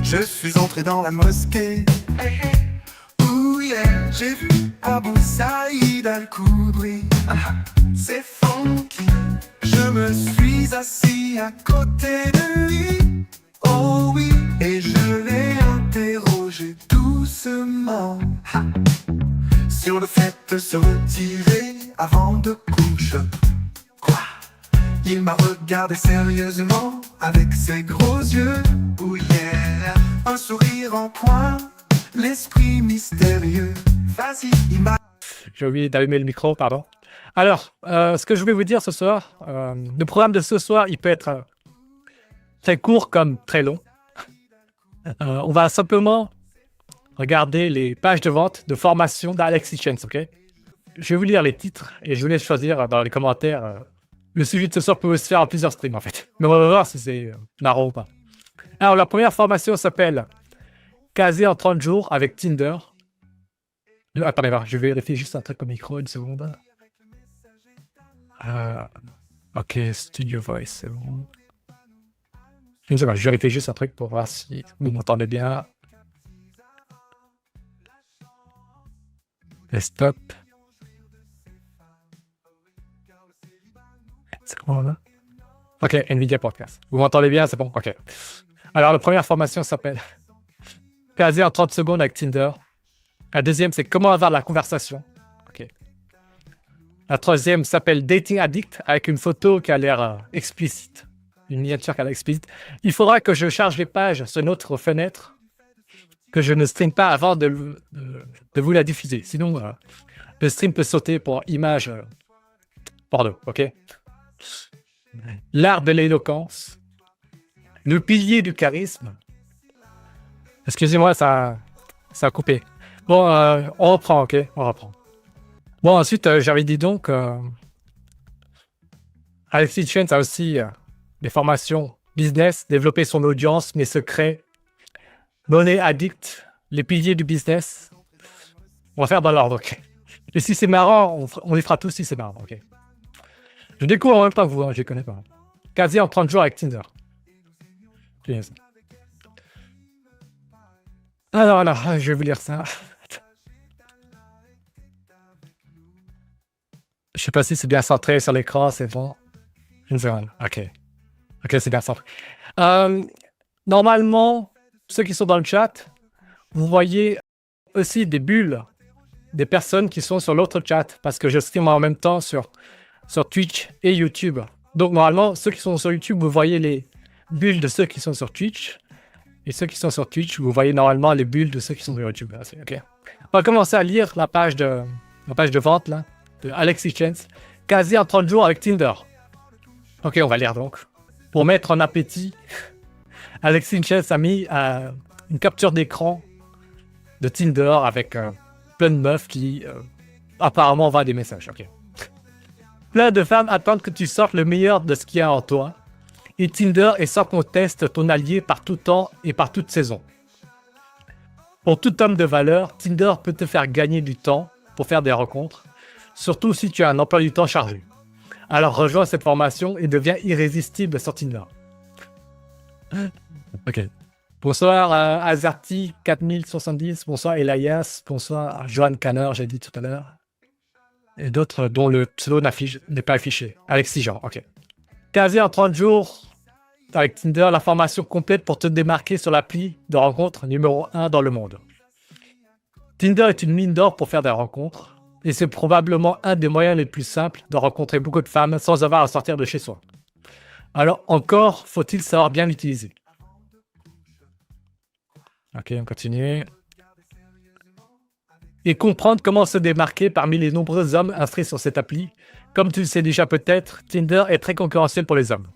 Je suis entré dans la mosquée. Ouh yeah, j'ai vu Abou Saïd Al-Koudri. C'est funky. Je me suis assis à côté de lui. Oh oui, et je l'ai interrogé doucement sur le fait de se retirer avant de coucher. Quoi? Il m'a regardé sérieusement avec ses gros yeux. Oh yeah, un sourire en coin, l'esprit mystérieux. Vas-y, il m'a... J'ai oublié d'allumer le micro, pardon. Alors, ce que je voulais vous dire ce soir, le programme de ce soir, il peut être très court comme très long. On va simplement regarder les pages de vente de formation d'Alex Hitchens, ok? Je vais vous lire les titres et je vous laisse choisir dans les commentaires. Le sujet de ce soir peut se faire en plusieurs streams, en fait. Mais on va voir si c'est marrant ou pas. Alors, la première formation s'appelle « Caser en 30 jours avec Tinder ». Attendez, je vais vérifier juste un truc au micro, une seconde. Ok, Studio Voice, c'est bon. Une seconde, je vérifie juste un truc pour voir si vous m'entendez bien. Desktop. C'est comment là? Ok, NVIDIA Podcast. Vous m'entendez bien, c'est bon? Ok. Alors, la première formation s'appelle « Caser en 30 secondes avec Tinder ». La deuxième, c'est « Comment avoir la conversation ». Ok. La troisième s'appelle « Dating Addict » avec une photo qui a l'air explicite. Une miniature qui a l'air explicite. Il faudra que je charge les pages sur notre fenêtre, que je ne stream pas avant de vous la diffuser. Sinon, le stream peut sauter pour image porno, ok? L'art de l'éloquence. Le pilier du charisme. Excusez-moi, ça a coupé. Bon, on reprend, ok? On reprend. Bon, ensuite, j'avais dit donc, Alex Hitchens a aussi des formations business, développer son audience, mes secrets, money addict, les piliers du business. On va faire dans l'ordre, ok? Et si c'est marrant, on les fera tous si c'est marrant, ok? Je découvre en même temps que vous, hein, je les connais pas. Caser en 30 jours avec Tinder. Alors, je vais vous lire ça. Je sais pas si c'est bien centré sur l'écran, c'est bon. Une seconde. Ok, c'est bien centré. Normalement, ceux qui sont dans le chat, vous voyez aussi des bulles des personnes qui sont sur l'autre chat parce que je stream en même temps sur Twitch et YouTube. Donc, normalement, ceux qui sont sur YouTube, vous voyez les bulles de ceux qui sont sur Twitch. Et ceux qui sont sur Twitch, vous voyez normalement les bulles de ceux qui sont sur YouTube. Okay. On va commencer à lire la page de vente là, de Alex Hitchens. Caser en 30 jours avec Tinder. Ok, on va lire donc. Pour mettre en appétit, Alex Hitchens a mis une capture d'écran de Tinder avec plein de meufs qui apparemment envoient des messages. Ok. Plein de femmes attendent que tu sortes le meilleur de ce qu'il y a en toi. Et Tinder est sans conteste ton allié par tout temps et par toute saison. Pour tout homme de valeur, Tinder peut te faire gagner du temps pour faire des rencontres, surtout si tu as un emploi du temps chargé. Alors rejoins cette formation et deviens irrésistible sur Tinder. Ok. Bonsoir Azarty 4070, bonsoir Elias, bonsoir Johan Canner, j'ai dit tout à l'heure. Et d'autres dont le pseudo n'est pas affiché. Alexis Jean, ok. Caser en 30 jours avec Tinder, la formation complète pour te démarquer sur l'appli de rencontre numéro 1 dans le monde. Tinder est une mine d'or pour faire des rencontres, et c'est probablement un des moyens les plus simples de rencontrer beaucoup de femmes sans avoir à sortir de chez soi. Alors encore faut-il savoir bien l'utiliser. Ok, on continue. Et comprendre comment se démarquer parmi les nombreux hommes inscrits sur cette appli. Comme tu le sais déjà peut-être, Tinder est très concurrentiel pour les hommes.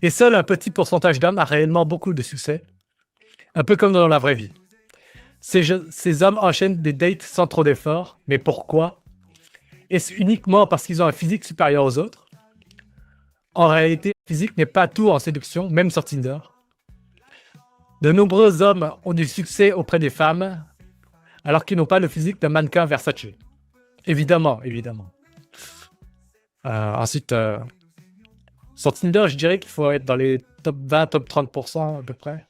Et seul un petit pourcentage d'hommes a réellement beaucoup de succès, un peu comme dans la vraie vie. Ces hommes enchaînent des dates sans trop d'efforts, mais pourquoi? Est-ce uniquement parce qu'ils ont un physique supérieur aux autres? En réalité, le physique n'est pas tout en séduction, même sur Tinder. De nombreux hommes ont du succès auprès des femmes, alors qu'ils n'ont pas le physique d'un mannequin Versace. Évidemment. Ensuite, sur Tinder, je dirais qu'il faut être dans les top 20, top 30% à peu près.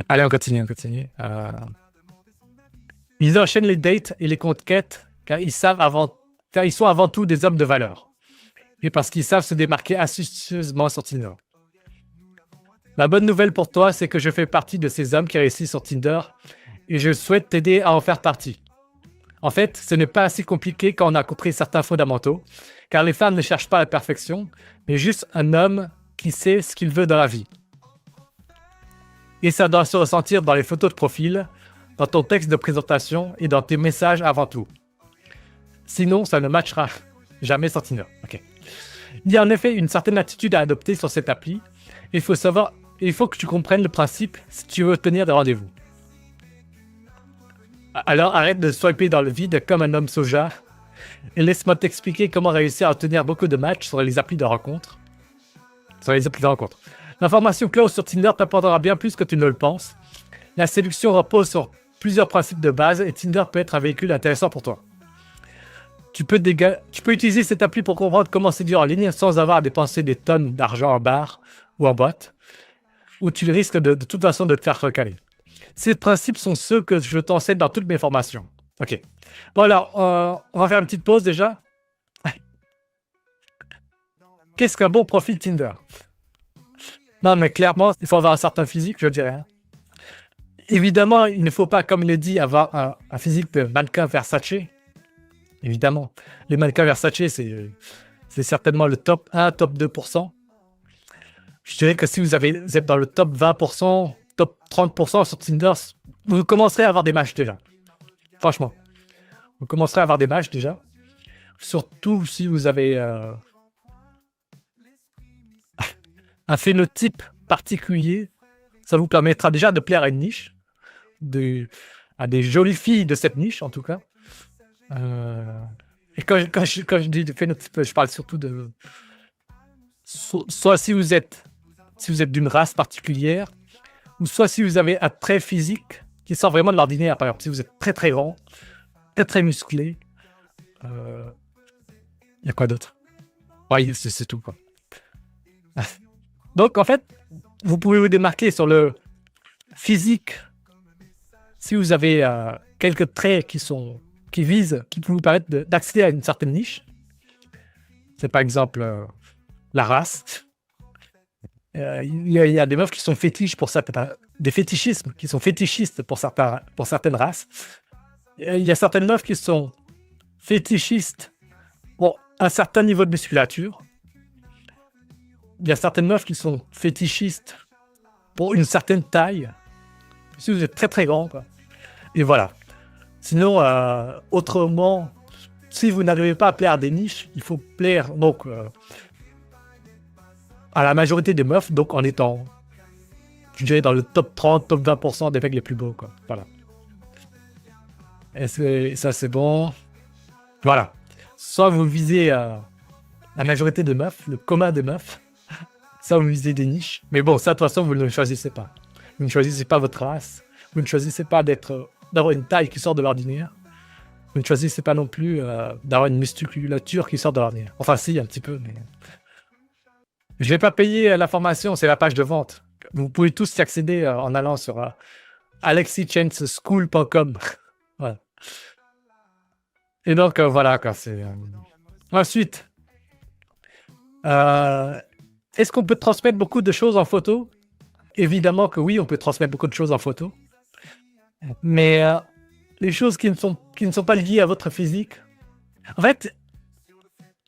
Allez, on continue, on continue. Ils enchaînent les dates et les conquêtes car ils sont avant tout des hommes de valeur. Et parce qu'ils savent se démarquer astucieusement sur Tinder. La bonne nouvelle pour toi, c'est que je fais partie de ces hommes qui réussissent sur Tinder et je souhaite t'aider à en faire partie. En fait, ce n'est pas assez compliqué quand on a compris certains fondamentaux, car les femmes ne cherchent pas la perfection, mais juste un homme qui sait ce qu'il veut dans la vie. Et ça doit se ressentir dans les photos de profil, dans ton texte de présentation et dans tes messages avant tout. Sinon, ça ne matchera jamais sur Tinder. Okay. Il y a en effet une certaine attitude à adopter sur cette appli. Il faut que tu comprennes le principe si tu veux obtenir des rendez-vous. Alors arrête de swiper dans le vide comme un homme soja et laisse-moi t'expliquer comment réussir à obtenir beaucoup de matchs sur les applis de rencontre. L'information close sur Tinder t'apportera bien plus que tu ne le penses. La séduction repose sur plusieurs principes de base et Tinder peut être un véhicule intéressant pour toi. Tu peux utiliser cette appli pour comprendre comment séduire en ligne sans avoir à dépenser des tonnes d'argent en bar ou en boîte, où tu risques de toute façon de te faire recaler. Ces principes sont ceux que je t'enseigne dans toutes mes formations. Ok. Bon alors, on va faire une petite pause déjà. Qu'est-ce qu'un bon profil Tinder? Non mais clairement, il faut avoir un certain physique, je dirais. Évidemment, il ne faut pas, comme il est dit, avoir un physique de mannequin Versace. Évidemment. Les mannequins Versace, c'est certainement le top 1, top 2%. Je dirais que si vous êtes dans le top 20%, top 30% sur Tinder, vous commencerez à avoir des matchs déjà. Franchement. Vous commencerez à avoir des matchs déjà. Surtout si vous avez un phénotype particulier. Ça vous permettra déjà de plaire à une niche. À des jolies filles de cette niche, en tout cas. Et quand je dis de phénotype, je parle surtout de... Soit si vous êtes d'une race particulière, ou soit si vous avez un trait physique qui sort vraiment de l'ordinaire. Par exemple, si vous êtes très très grand, très très musclé, y a quoi d'autre? Ouais, c'est tout, quoi. Donc, en fait, vous pouvez vous démarquer sur le physique si vous avez quelques traits qui peuvent vous permettre d'accéder à une certaine niche. C'est par exemple la race. Il y a des meufs qui sont fétiches pour des fétichismes qui sont fétichistes pour certaines races. Il y a certaines meufs qui sont fétichistes pour un certain niveau de musculature. Il y a certaines meufs qui sont fétichistes pour une certaine taille. Si vous êtes très très grand, quoi. Et voilà. Sinon, autrement, si vous n'arrivez pas à plaire à des niches, il faut plaire donc à la majorité des meufs, donc en étant, je dirais, dans le top 30, top 20% des mecs les plus beaux, quoi. Voilà. Et ça, c'est bon. Voilà. Soit vous visez la majorité des meufs, le commun des meufs, soit vous visez des niches. Mais bon, ça, de toute façon, vous ne le choisissez pas. Vous ne choisissez pas votre race. Vous ne choisissez pas d'avoir une taille qui sort de l'ordinaire. Vous ne choisissez pas non plus d'avoir une musculature qui sort de l'ordinaire. Enfin, si, un petit peu, mais... Je vais pas payer la formation, c'est la page de vente. Vous pouvez tous y accéder en allant sur alexichangeschool.com. Voilà. Et donc, voilà, quoi, c'est... Ensuite, est-ce qu'on peut transmettre beaucoup de choses en photo? Évidemment que oui, on peut transmettre beaucoup de choses en photo. Mais les choses qui ne sont pas liées à votre physique, en fait,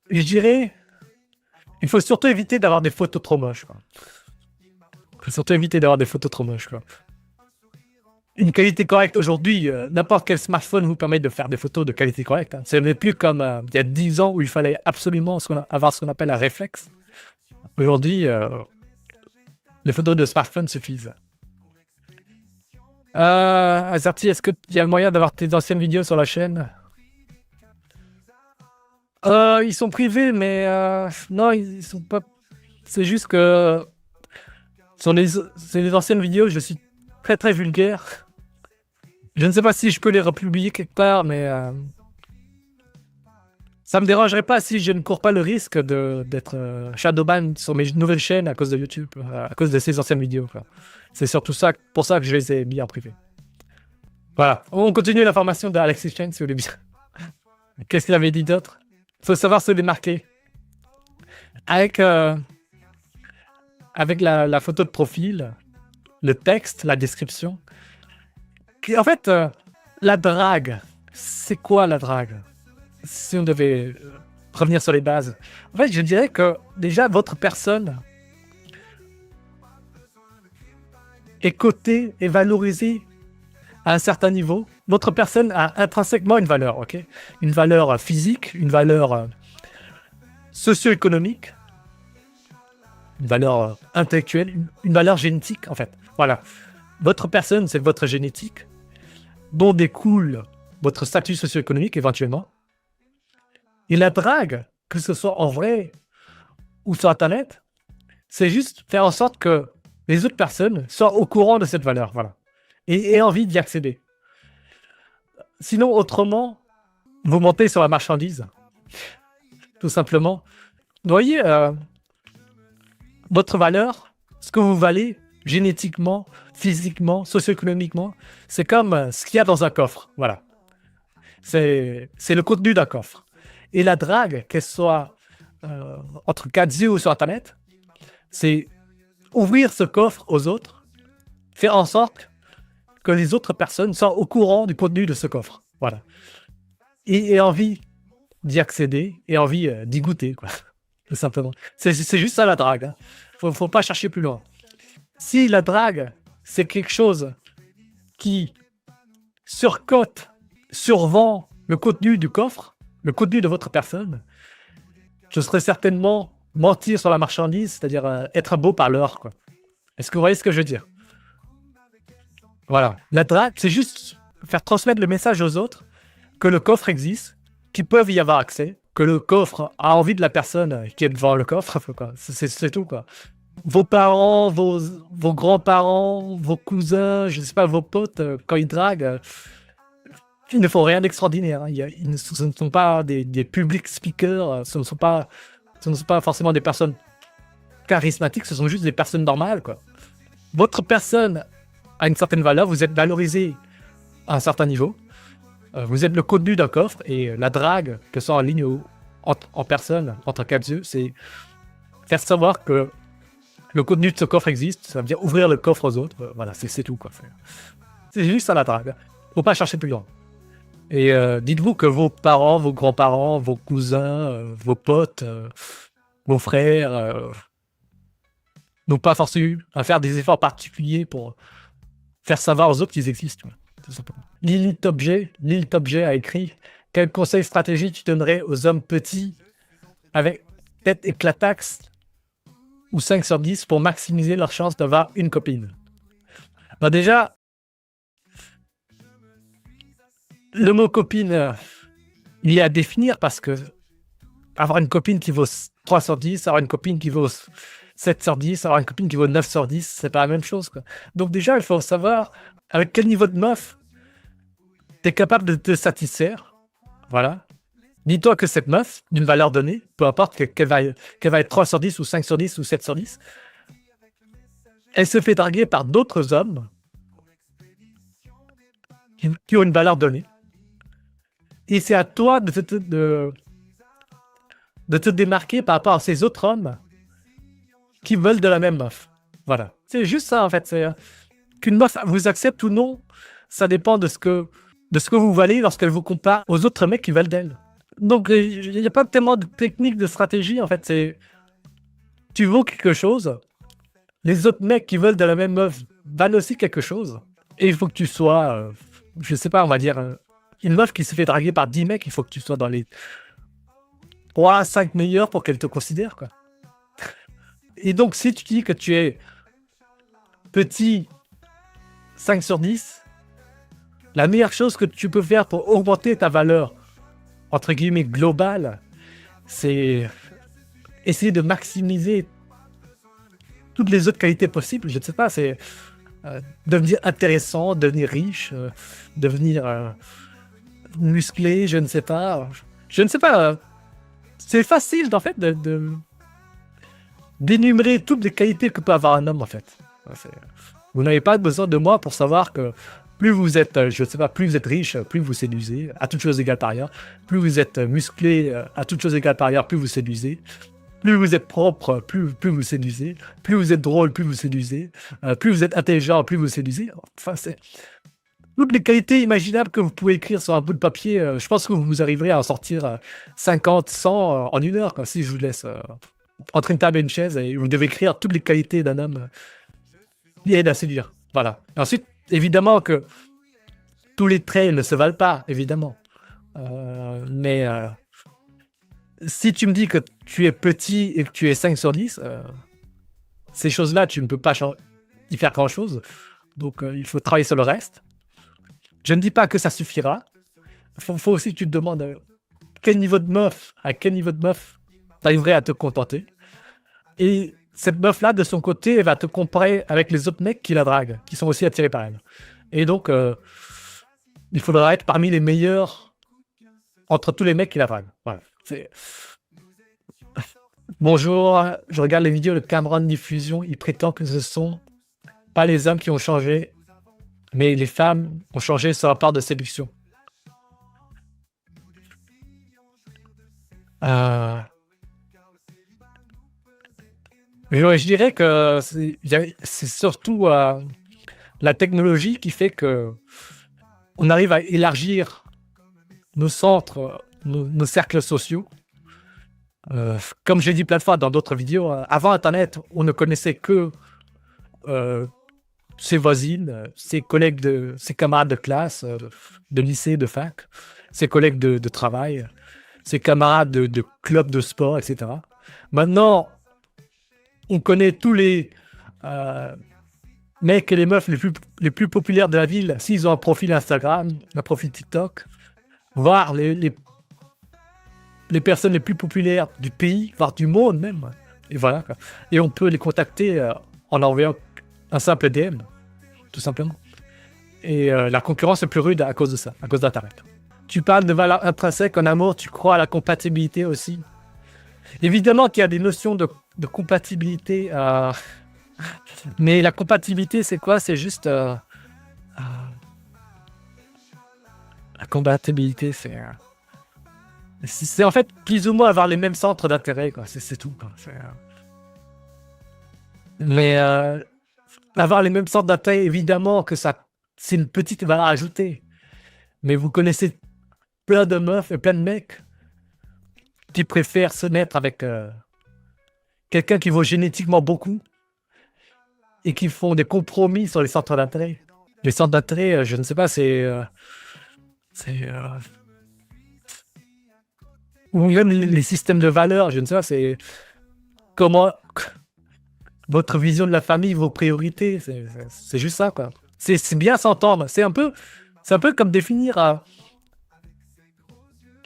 je dirais, il faut surtout éviter d'avoir des photos trop moches, quoi. Il faut surtout éviter d'avoir des photos trop moches, quoi. Une qualité correcte aujourd'hui, n'importe quel smartphone vous permet de faire des photos de qualité correcte. Hein. Ce n'est plus comme il y a 10 ans où il fallait absolument avoir ce qu'on appelle un réflexe. Aujourd'hui, les photos de smartphone suffisent. Azerty, est-ce qu'il y a le moyen d'avoir tes anciennes vidéos sur la chaîne? Ils sont privés, mais non, ils sont pas... C'est juste que sur les anciennes vidéos, je suis très très vulgaire. Je ne sais pas si je peux les republier quelque part, mais Ça me dérangerait pas si je ne cours pas le risque d'être shadowban sur mes nouvelles chaînes à cause de YouTube, à cause de ces anciennes vidéos, quoi. C'est surtout ça, pour ça que je les ai mis en privé. Voilà. On continue la formation d'Alexis Chen, si vous voulez bien. Qu'est-ce qu'il avait dit d'autre? Il faut savoir se démarquer. Avec la photo de profil, le texte, la description. En fait, la drague, c'est quoi la drague? Si on devait revenir sur les bases. En fait, je dirais que déjà, votre personne est cotée et valorisée à un certain niveau. Votre personne a intrinsèquement une valeur, ok? Une valeur physique, une valeur socio-économique, une valeur intellectuelle, une valeur génétique, en fait. Voilà. Votre personne, c'est votre génétique, dont découle votre statut socio-économique, éventuellement. Et la drague, que ce soit en vrai ou sur Internet, c'est juste faire en sorte que les autres personnes soient au courant de cette valeur, voilà, et aient envie d'y accéder. Sinon, autrement, vous montez sur la marchandise, tout simplement. Vous voyez, votre valeur, ce que vous valez génétiquement, physiquement, socio-économiquement, c'est comme ce qu'il y a dans un coffre, voilà. C'est le contenu d'un coffre. Et la drague, qu'elle soit entre 4 yeux ou sur Internet, c'est ouvrir ce coffre aux autres, faire en sorte que les autres personnes soient au courant du contenu de ce coffre. Voilà. Et aient envie d'y accéder, et envie d'y goûter, quoi. Tout simplement. C'est juste ça la drague. Hein. Faut pas chercher plus loin. Si la drague, c'est quelque chose qui surcote, survend le contenu du coffre, le contenu de votre personne, je serais certainement mentir sur la marchandise, c'est-à-dire être un beau parleur, quoi. Est-ce que vous voyez ce que je veux dire? Voilà. La drague, c'est juste faire transmettre le message aux autres que le coffre existe, qu'ils peuvent y avoir accès, que le coffre a envie de la personne qui est devant le coffre, quoi. C'est tout, quoi. Vos parents, vos grands-parents, vos cousins, je ne sais pas, vos potes, quand ils draguent, ils ne font rien d'extraordinaire. Hein. Ce ne sont pas des public speakers, ce ne sont pas forcément des personnes charismatiques, ce sont juste des personnes normales, quoi. Votre personne a une certaine valeur, vous êtes valorisé à un certain niveau, vous êtes le contenu d'un coffre, et la drague, que ce soit en ligne ou en personne, entre quatre yeux, c'est faire savoir que le contenu de ce coffre existe, ça veut dire ouvrir le coffre aux autres, voilà, c'est tout, quoi. C'est juste ça la drague. Faut pas chercher plus loin. Et dites-vous que vos parents, vos grands-parents, vos cousins, vos potes, vos frères n'ont pas forcément eu à faire des efforts particuliers pour faire savoir aux autres qu'ils existent. Tout simplement. Lilith Objet a écrit « Quel conseil stratégique tu donnerais aux hommes petits avec tête éclataxe ou 5 sur 10 pour maximiser leur chance d'avoir une copine ?» Ben déjà, le mot copine, il y a à définir, parce que avoir une copine qui vaut 3 sur 10, avoir une copine qui vaut 7 sur 10, avoir une copine qui vaut 9 sur 10, c'est pas la même chose, quoi. Donc déjà, il faut savoir avec quel niveau de meuf tu es capable de te satisfaire. Voilà. Dis-toi que cette meuf, d'une valeur donnée, peu importe qu'elle va être 3 sur 10 ou 5 sur 10 ou 7 sur 10, elle se fait draguer par d'autres hommes qui ont une valeur donnée. Et c'est à toi de te démarquer par rapport à ces autres hommes qui veulent de la même meuf. Voilà. C'est juste ça, en fait. C'est qu'une meuf vous accepte ou non, ça dépend de ce que vous valez lorsqu'elle vous compare aux autres mecs qui veulent d'elle. Donc, il n'y a pas tellement de technique, de stratégie, en fait. C'est tu vaux quelque chose, les autres mecs qui veulent de la même meuf valent aussi quelque chose, et il faut que tu sois, je sais pas, on va dire, une meuf qui se fait draguer par 10 mecs, il faut que tu sois dans les 3 à 5 meilleurs pour qu'elle te considère, quoi. Et donc, si tu dis que tu es petit 5 sur 10, la meilleure chose que tu peux faire pour augmenter ta valeur, entre guillemets, globale, c'est essayer de maximiser toutes les autres qualités possibles. Je ne sais pas, c'est devenir intéressant, devenir riche, devenir musclé, je ne sais pas. Je ne sais pas. c'est facile, en fait, d'énumérer toutes les qualités que peut avoir un homme, en fait. Vous n'avez pas besoin de moi pour savoir que plus vous êtes, je sais pas, plus vous êtes riche, plus vous séduisez, à toutes choses égales par ailleurs. Plus vous êtes musclé, à toutes choses égales par ailleurs, plus vous séduisez. Plus vous êtes propre, plus vous séduisez. Plus vous êtes drôle, plus vous séduisez. Plus vous êtes intelligent, plus vous séduisez. Enfin, c'est toutes les qualités imaginables que vous pouvez écrire sur un bout de papier. Je pense que vous arriverez à en sortir 50, 100 en une heure, quoi, si je vous laisse entre une table et une chaise et vous devez écrire toutes les qualités d'un homme qui aide à séduire. Voilà. Et ensuite, évidemment que tous les traits ne se valent pas, évidemment. Mais si tu me dis que tu es petit et que tu es 5 sur 10, ces choses-là, tu ne peux pas y faire grand-chose. Donc, il faut travailler sur le reste. Je ne dis pas que ça suffira. Faut aussi que tu te demandes à quel niveau de meuf t'arriverais à te contenter. Et cette meuf-là, de son côté, elle va te comparer avec les autres mecs qui la draguent, qui sont aussi attirés par elle. Et donc, il faudra être parmi les meilleurs entre tous les mecs qui la draguent. Voilà. Bonjour, je regarde les vidéos de Cameron Diffusion. Il prétend que ce sont pas les hommes qui ont changé, mais les femmes ont changé sur la part de séduction. Je dirais que c'est surtout la technologie qui fait que on arrive à élargir nos centres, nos cercles sociaux. Comme j'ai dit plein de fois dans d'autres vidéos, avant Internet, on ne connaissait que ses voisines, ses collègues, ses camarades de classe, de lycée, de fac, ses collègues de travail, ses camarades de club de sport, etc. Maintenant, on connaît tous les mecs et les meufs les plus populaires de la ville, s'ils ont un profil Instagram, un profil TikTok, voire les personnes les plus populaires du pays, voire du monde même. Et voilà, quoi. Et on peut les contacter en envoyant un simple DM, tout simplement. Et la concurrence est plus rude à cause de ça, à cause d'Internet. Tu parles de valeur intrinsèque en amour, tu crois à la compatibilité aussi. Évidemment qu'il y a des notions de compatibilité, mais la compatibilité, c'est quoi? C'est juste... la compatibilité, c'est en fait plus ou moins avoir les mêmes centres d'intérêt, quoi. C'est tout, quoi. Mais avoir les mêmes centres d'intérêt, évidemment que c'est une petite valeur ajoutée. Mais vous connaissez plein de meufs et plein de mecs qui préfèrent se mettre avec quelqu'un qui vaut génétiquement beaucoup et qui font des compromis sur les centres d'intérêt. Les centres d'intérêt, je ne sais pas, ou même les systèmes de valeurs, je ne sais pas, c'est comment votre vision de la famille, vos priorités, c'est juste ça, quoi. C'est bien s'entendre. C'est un peu comme définir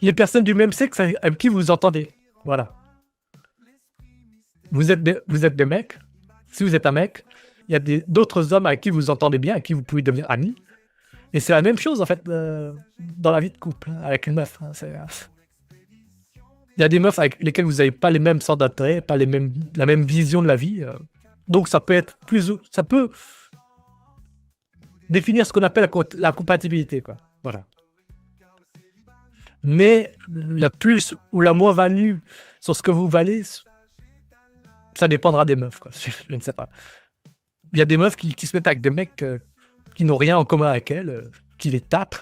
les personnes du même sexe avec qui vous vous entendez. Voilà. Vous êtes des mecs. Si vous êtes un mec, il y a d'autres hommes avec qui vous vous entendez bien, avec qui vous pouvez devenir amis. Et c'est la même chose, en fait, dans la vie de couple, hein, avec une meuf. Hein, il y a des meufs avec lesquelles vous n'avez pas les mêmes centres d'intérêt, pas la même vision de la vie. Donc ça peut définir ce qu'on appelle la compatibilité, quoi. Voilà. Mais la plus ou la moins-value sur ce que vous valez, ça dépendra des meufs, quoi. Je ne sais pas. Il y a des meufs qui se mettent avec des mecs qui n'ont rien en commun avec elles, qui les tapent,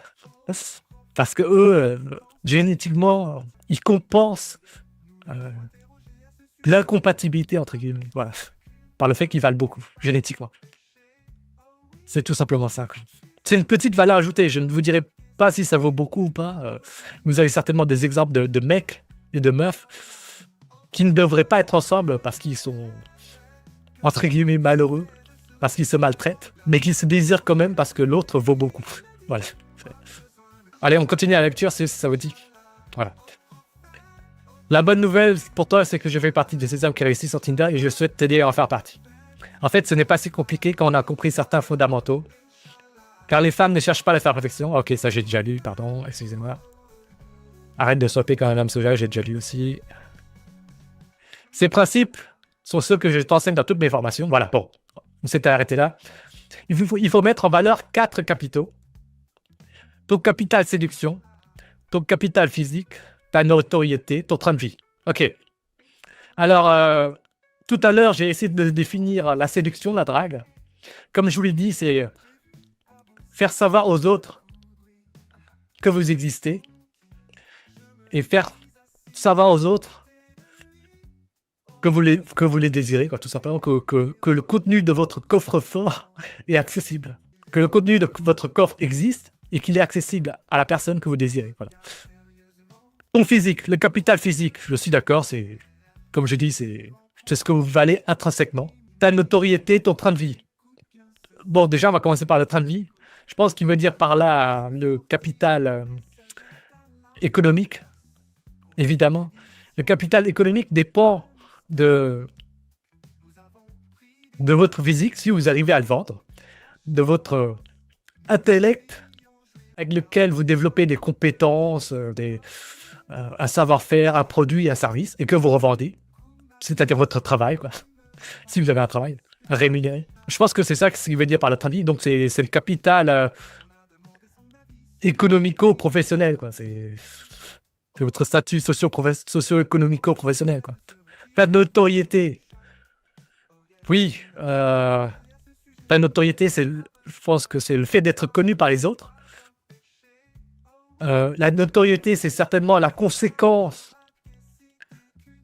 parce que eux, génétiquement, ils compensent l'incompatibilité, entre guillemets, voilà, par le fait qu'ils valent beaucoup, génétiquement. C'est tout simplement ça, quoi. C'est une petite valeur ajoutée, je ne vous dirai pas si ça vaut beaucoup ou pas. Vous avez certainement des exemples de mecs et de meufs qui ne devraient pas être ensemble parce qu'ils sont, entre guillemets, malheureux, parce qu'ils se maltraitent, mais qu'ils se désirent quand même parce que l'autre vaut beaucoup. Voilà. Allez, on continue la lecture si ça vous dit. Voilà. La bonne nouvelle pour toi, c'est que je fais partie de ces hommes qui réussissent sur Tinder et je souhaite t'aider à en faire partie. En fait, ce n'est pas si compliqué quand on a compris certains fondamentaux. Car les femmes ne cherchent pas à la perfection. Ok, ça j'ai déjà lu, pardon, excusez-moi. Arrête de swapper quand un homme sauvage, j'ai déjà lu aussi. Ces principes sont ceux que je t'enseigne dans toutes mes formations. Voilà, bon, on s'était arrêté là. Il faut mettre en valeur 4 capitaux. Ton capital séduction, ton capital physique, ta notoriété, ton train de vie. Ok. Alors, tout à l'heure, j'ai essayé de définir la séduction, la drague. Comme je vous l'ai dit, c'est faire savoir aux autres que vous existez et faire savoir aux autres que vous les désirez, quoi, tout simplement, que le contenu de votre coffre-fort est accessible, que le contenu de votre coffre existe et qu'il est accessible à la personne que vous désirez. Voilà. Ton physique, le capital physique, je suis d'accord, c'est, comme je dis, c'est ce que vous valez intrinsèquement. Ta notoriété, ton train de vie. Bon, déjà, on va commencer par le train de vie. Je pense qu'il veut dire par là le capital économique, évidemment. Le capital économique dépend de votre physique, si vous arrivez à le vendre, de votre intellect avec lequel vous développez des compétences, un savoir-faire, un produit, un service, et que vous revendez, c'est-à-dire votre travail, quoi. Si vous avez un travail rémunéré. Je pense que c'est ça ce qu'il veut dire par le train de vie. Donc, c'est le capital économico-professionnel, quoi. C'est votre statut socio-économico-professionnel, quoi. La notoriété. Oui, la notoriété, je pense que c'est le fait d'être connu par les autres. La notoriété, c'est certainement la conséquence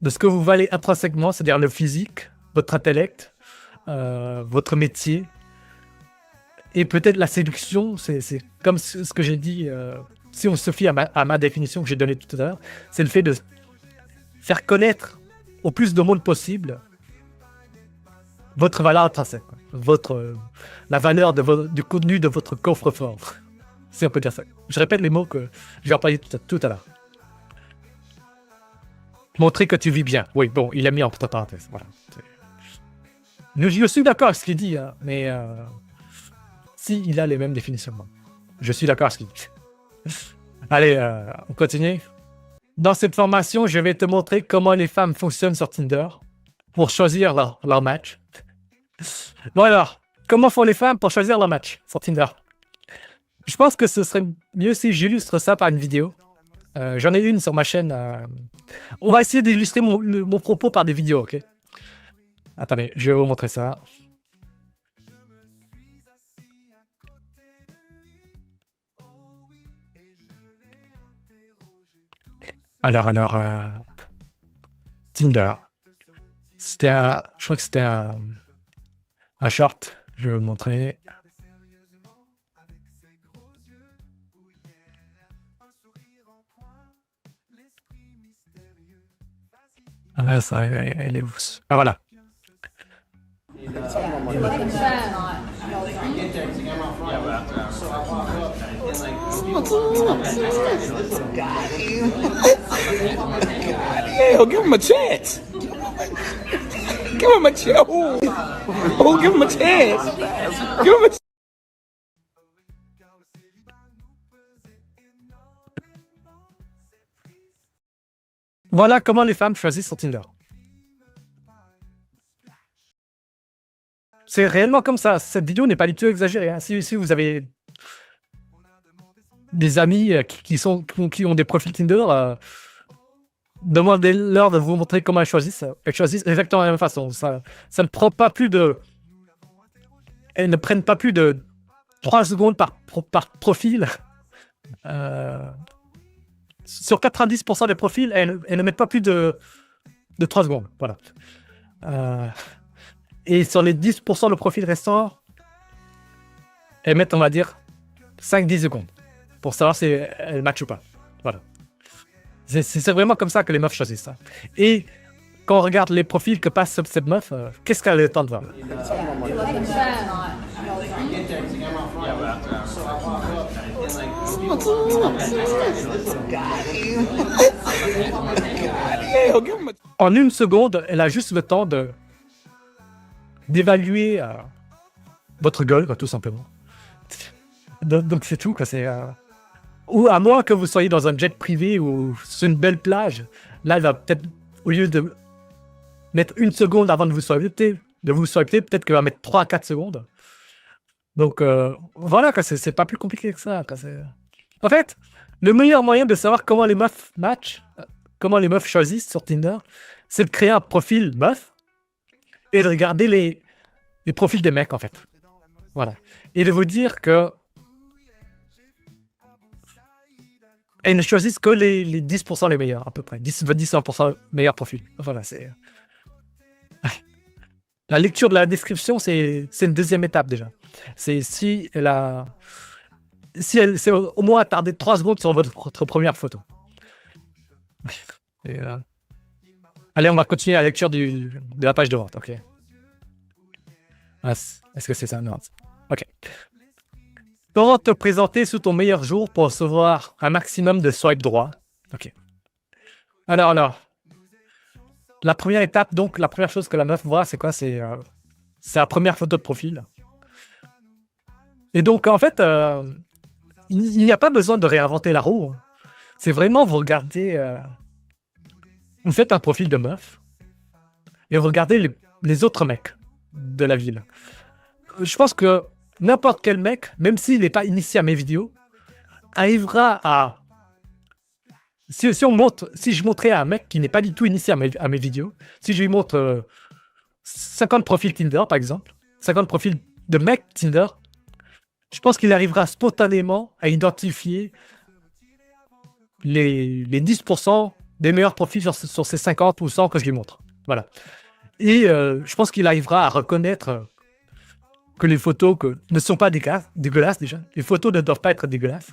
de ce que vous valez intrinsèquement, c'est-à-dire le physique, votre intellect, votre métier. Et peut-être la séduction, c'est comme ce que j'ai dit, si on se fie à ma définition que j'ai donnée tout à l'heure, c'est le fait de faire connaître au plus de monde possible votre valeur intrinsèque, la valeur du contenu de votre coffre-fort. Si on peut dire ça. Je répète les mots que j'ai employés tout à l'heure. Montrer que tu vis bien. Oui, bon, il a mis entre parenthèses. Voilà. Je suis d'accord avec ce qu'il dit, hein, mais si il a les mêmes définitions que moi. Je suis d'accord avec ce qu'il dit. Allez, on continue. Dans cette formation, je vais te montrer comment les femmes fonctionnent sur Tinder pour choisir leur match. Bon alors, comment font les femmes pour choisir leur match sur Tinder? Je pense que ce serait mieux si j'illustre ça par une vidéo. J'en ai une sur ma chaîne. On va essayer d'illustrer mon propos par des vidéos, ok? Attendez, je vais vous montrer ça. Alors, Tinder. Je crois que c'était un short. Je vais vous montrer. Ah, ça, elle est où? Ah, voilà. Hell, give him a chance. Give him a chance. Oh, give him a chance. Give him a chance. Voilà comment les femmes choisissent sur Tinder. C'est réellement comme ça. Cette vidéo n'est pas du tout exagérée, hein. Si vous avez des amis qui ont des profils Tinder, demandez-leur de vous montrer comment elles choisissent. Elles choisissent exactement de la même façon. Ça ne prend pas plus de... Elles ne prennent pas plus de 3 secondes par profil. Sur 90% des profils, elles ne mettent pas plus de 3 secondes. Voilà. Et sur les 10% de profils restants, elles mettent, on va dire, 5-10 secondes pour savoir si elles matchent ou pas. Voilà. C'est vraiment comme ça que les meufs choisissent ça. Et quand on regarde les profils que passe cette meuf, qu'est-ce qu'elle a le temps de voir? En une seconde, elle a juste le temps d'évaluer votre gueule, quoi, tout simplement. Donc c'est tout, quoi. Ou à moins que vous soyez dans un jet privé ou sur une belle plage, là, elle va peut-être, au lieu de mettre 1 seconde avant de vous swiper, peut-être qu'elle va mettre 3 à 4 secondes. Donc, voilà, quoi, c'est pas plus compliqué que ça. Quoi, en fait, le meilleur moyen de savoir comment les meufs matchent, comment les meufs choisissent sur Tinder, c'est de créer un profil meuf et de regarder les profils des mecs, en fait. Voilà. Et de vous dire que elles ne choisissent que les 10% les meilleurs, à peu près. 10-20% meilleurs profils. Voilà, c'est... La lecture de la description, c'est une deuxième étape, déjà. C'est si elle s'est au moins attardée 3 secondes sur votre première photo. Et, allez, on va continuer la lecture de la page de vente, ok. Ah, est-ce que c'est ça? Non. Ok. Comment te présenter sous ton meilleur jour pour recevoir un maximum de swipe droit? Ok. Alors, la première étape, donc, la première chose que la meuf voit, c'est quoi? C'est la première photo de profil. Et donc, en fait, il n'y a pas besoin de réinventer la roue. C'est vraiment, vous regardez... vous faites un profil de meuf et vous regardez les autres mecs de la ville. Je pense que n'importe quel mec, même s'il n'est pas initié à mes vidéos, arrivera à... Si je montrais à un mec qui n'est pas du tout initié à mes vidéos, si je lui montre 50 profils Tinder, par exemple, 50 profils de mecs Tinder, je pense qu'il arrivera spontanément à identifier les 10% des meilleurs profils sur ces 50 ou 100 que je lui montre. Voilà. Et je pense qu'il arrivera à reconnaître que les photos ne sont pas dégueulasses déjà. Les photos ne doivent pas être dégueulasses.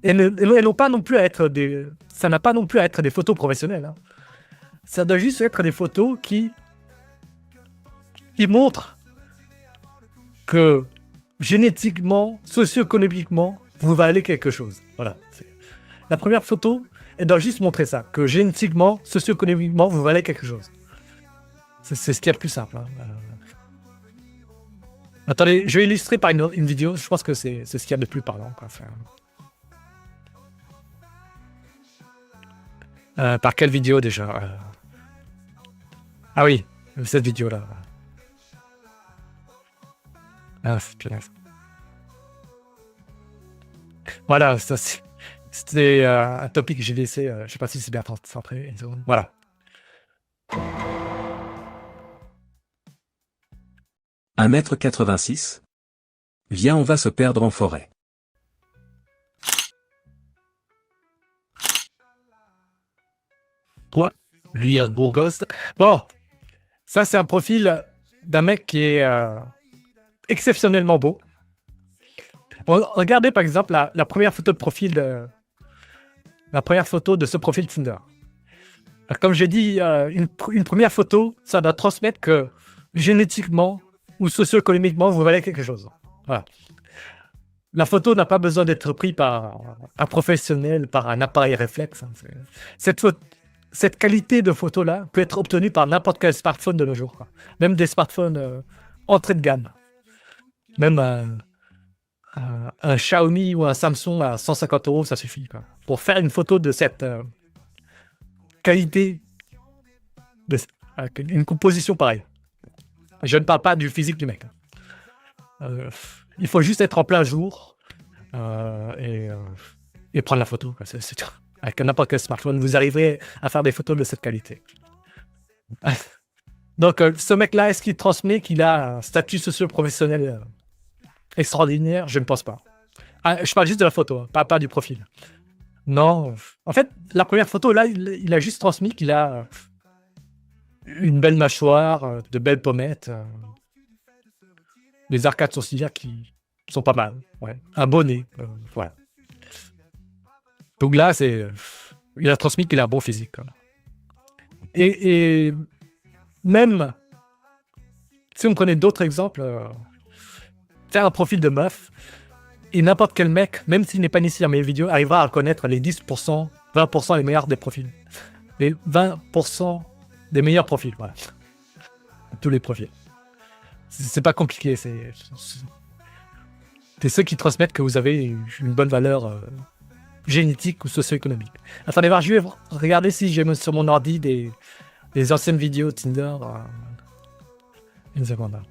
Et elles n'ont pas non plus à être ça n'a pas non plus à être des photos professionnelles. Hein. Ça doit juste être des photos qui montrent que génétiquement, socio-économiquement, vous valez quelque chose. Voilà. La première photo, elle doit juste montrer ça, que génétiquement, socio-économiquement, vous valez quelque chose. C'est ce qu'il y a de plus simple. Hein. Attendez, je vais illustrer par une vidéo. Je pense que c'est ce qu'il y a de plus parlant. Quoi. Par quelle vidéo déjà Ah oui, cette vidéo-là. Ah, c'est bien. Voilà, ça c'était un topic que j'ai laissé. Je sais pas si c'est bien centré. Voilà. « 1m86. Viens, on va se perdre en forêt. » Toi, lui, un beau gosse. Bon, ça, c'est un profil d'un mec qui est exceptionnellement beau. Bon, regardez, par exemple, la première photo de profil la première photo de ce profil Tinder. Comme j'ai dit, une première photo, ça doit transmettre que génétiquement ou socio-économiquement, vous valez quelque chose. Voilà. La photo n'a pas besoin d'être prise par un professionnel, par un appareil réflexe. Hein. Cette qualité de photo-là peut être obtenue par n'importe quel smartphone de nos jours. Quoi. Même des smartphones entrée de gamme. Même un Xiaomi ou un Samsung à 150 €, ça suffit. Quoi. Pour faire une photo de cette qualité, une composition pareille. Je ne parle pas du physique du mec. Il faut juste être en plein jour et prendre la photo. Quoi. C'est tout. Avec n'importe quel smartphone, vous arriverez à faire des photos de cette qualité. Donc, ce mec-là, est-ce qu'il transmet qu'il a un statut socio-professionnel extraordinaire? Je ne pense pas. Je parle juste de la photo, hein, pas du profil. Non. En fait, la première photo, là, il a juste transmis qu'il a une belle mâchoire, de belles pommettes, des arcades sourcilières qui sont pas mal. Ouais. Un bonnet. Voilà. Donc là, il a transmis qu'il a un bon physique. Quoi. Et même si on prenait d'autres exemples, faire un profil de meuf, et n'importe quel mec, même s'il n'est pas initié à mes vidéos, arrivera à reconnaître les 10%, 20% les meilleurs des profils. Les 20% des meilleurs profils, voilà. Tous les profils. C'est pas compliqué, c'est ceux qui transmettent que vous avez une bonne valeur génétique ou socio-économique. Attendez voir, je vais regarder si j'ai sur mon ordi les anciennes vidéos Tinder. Une seconde.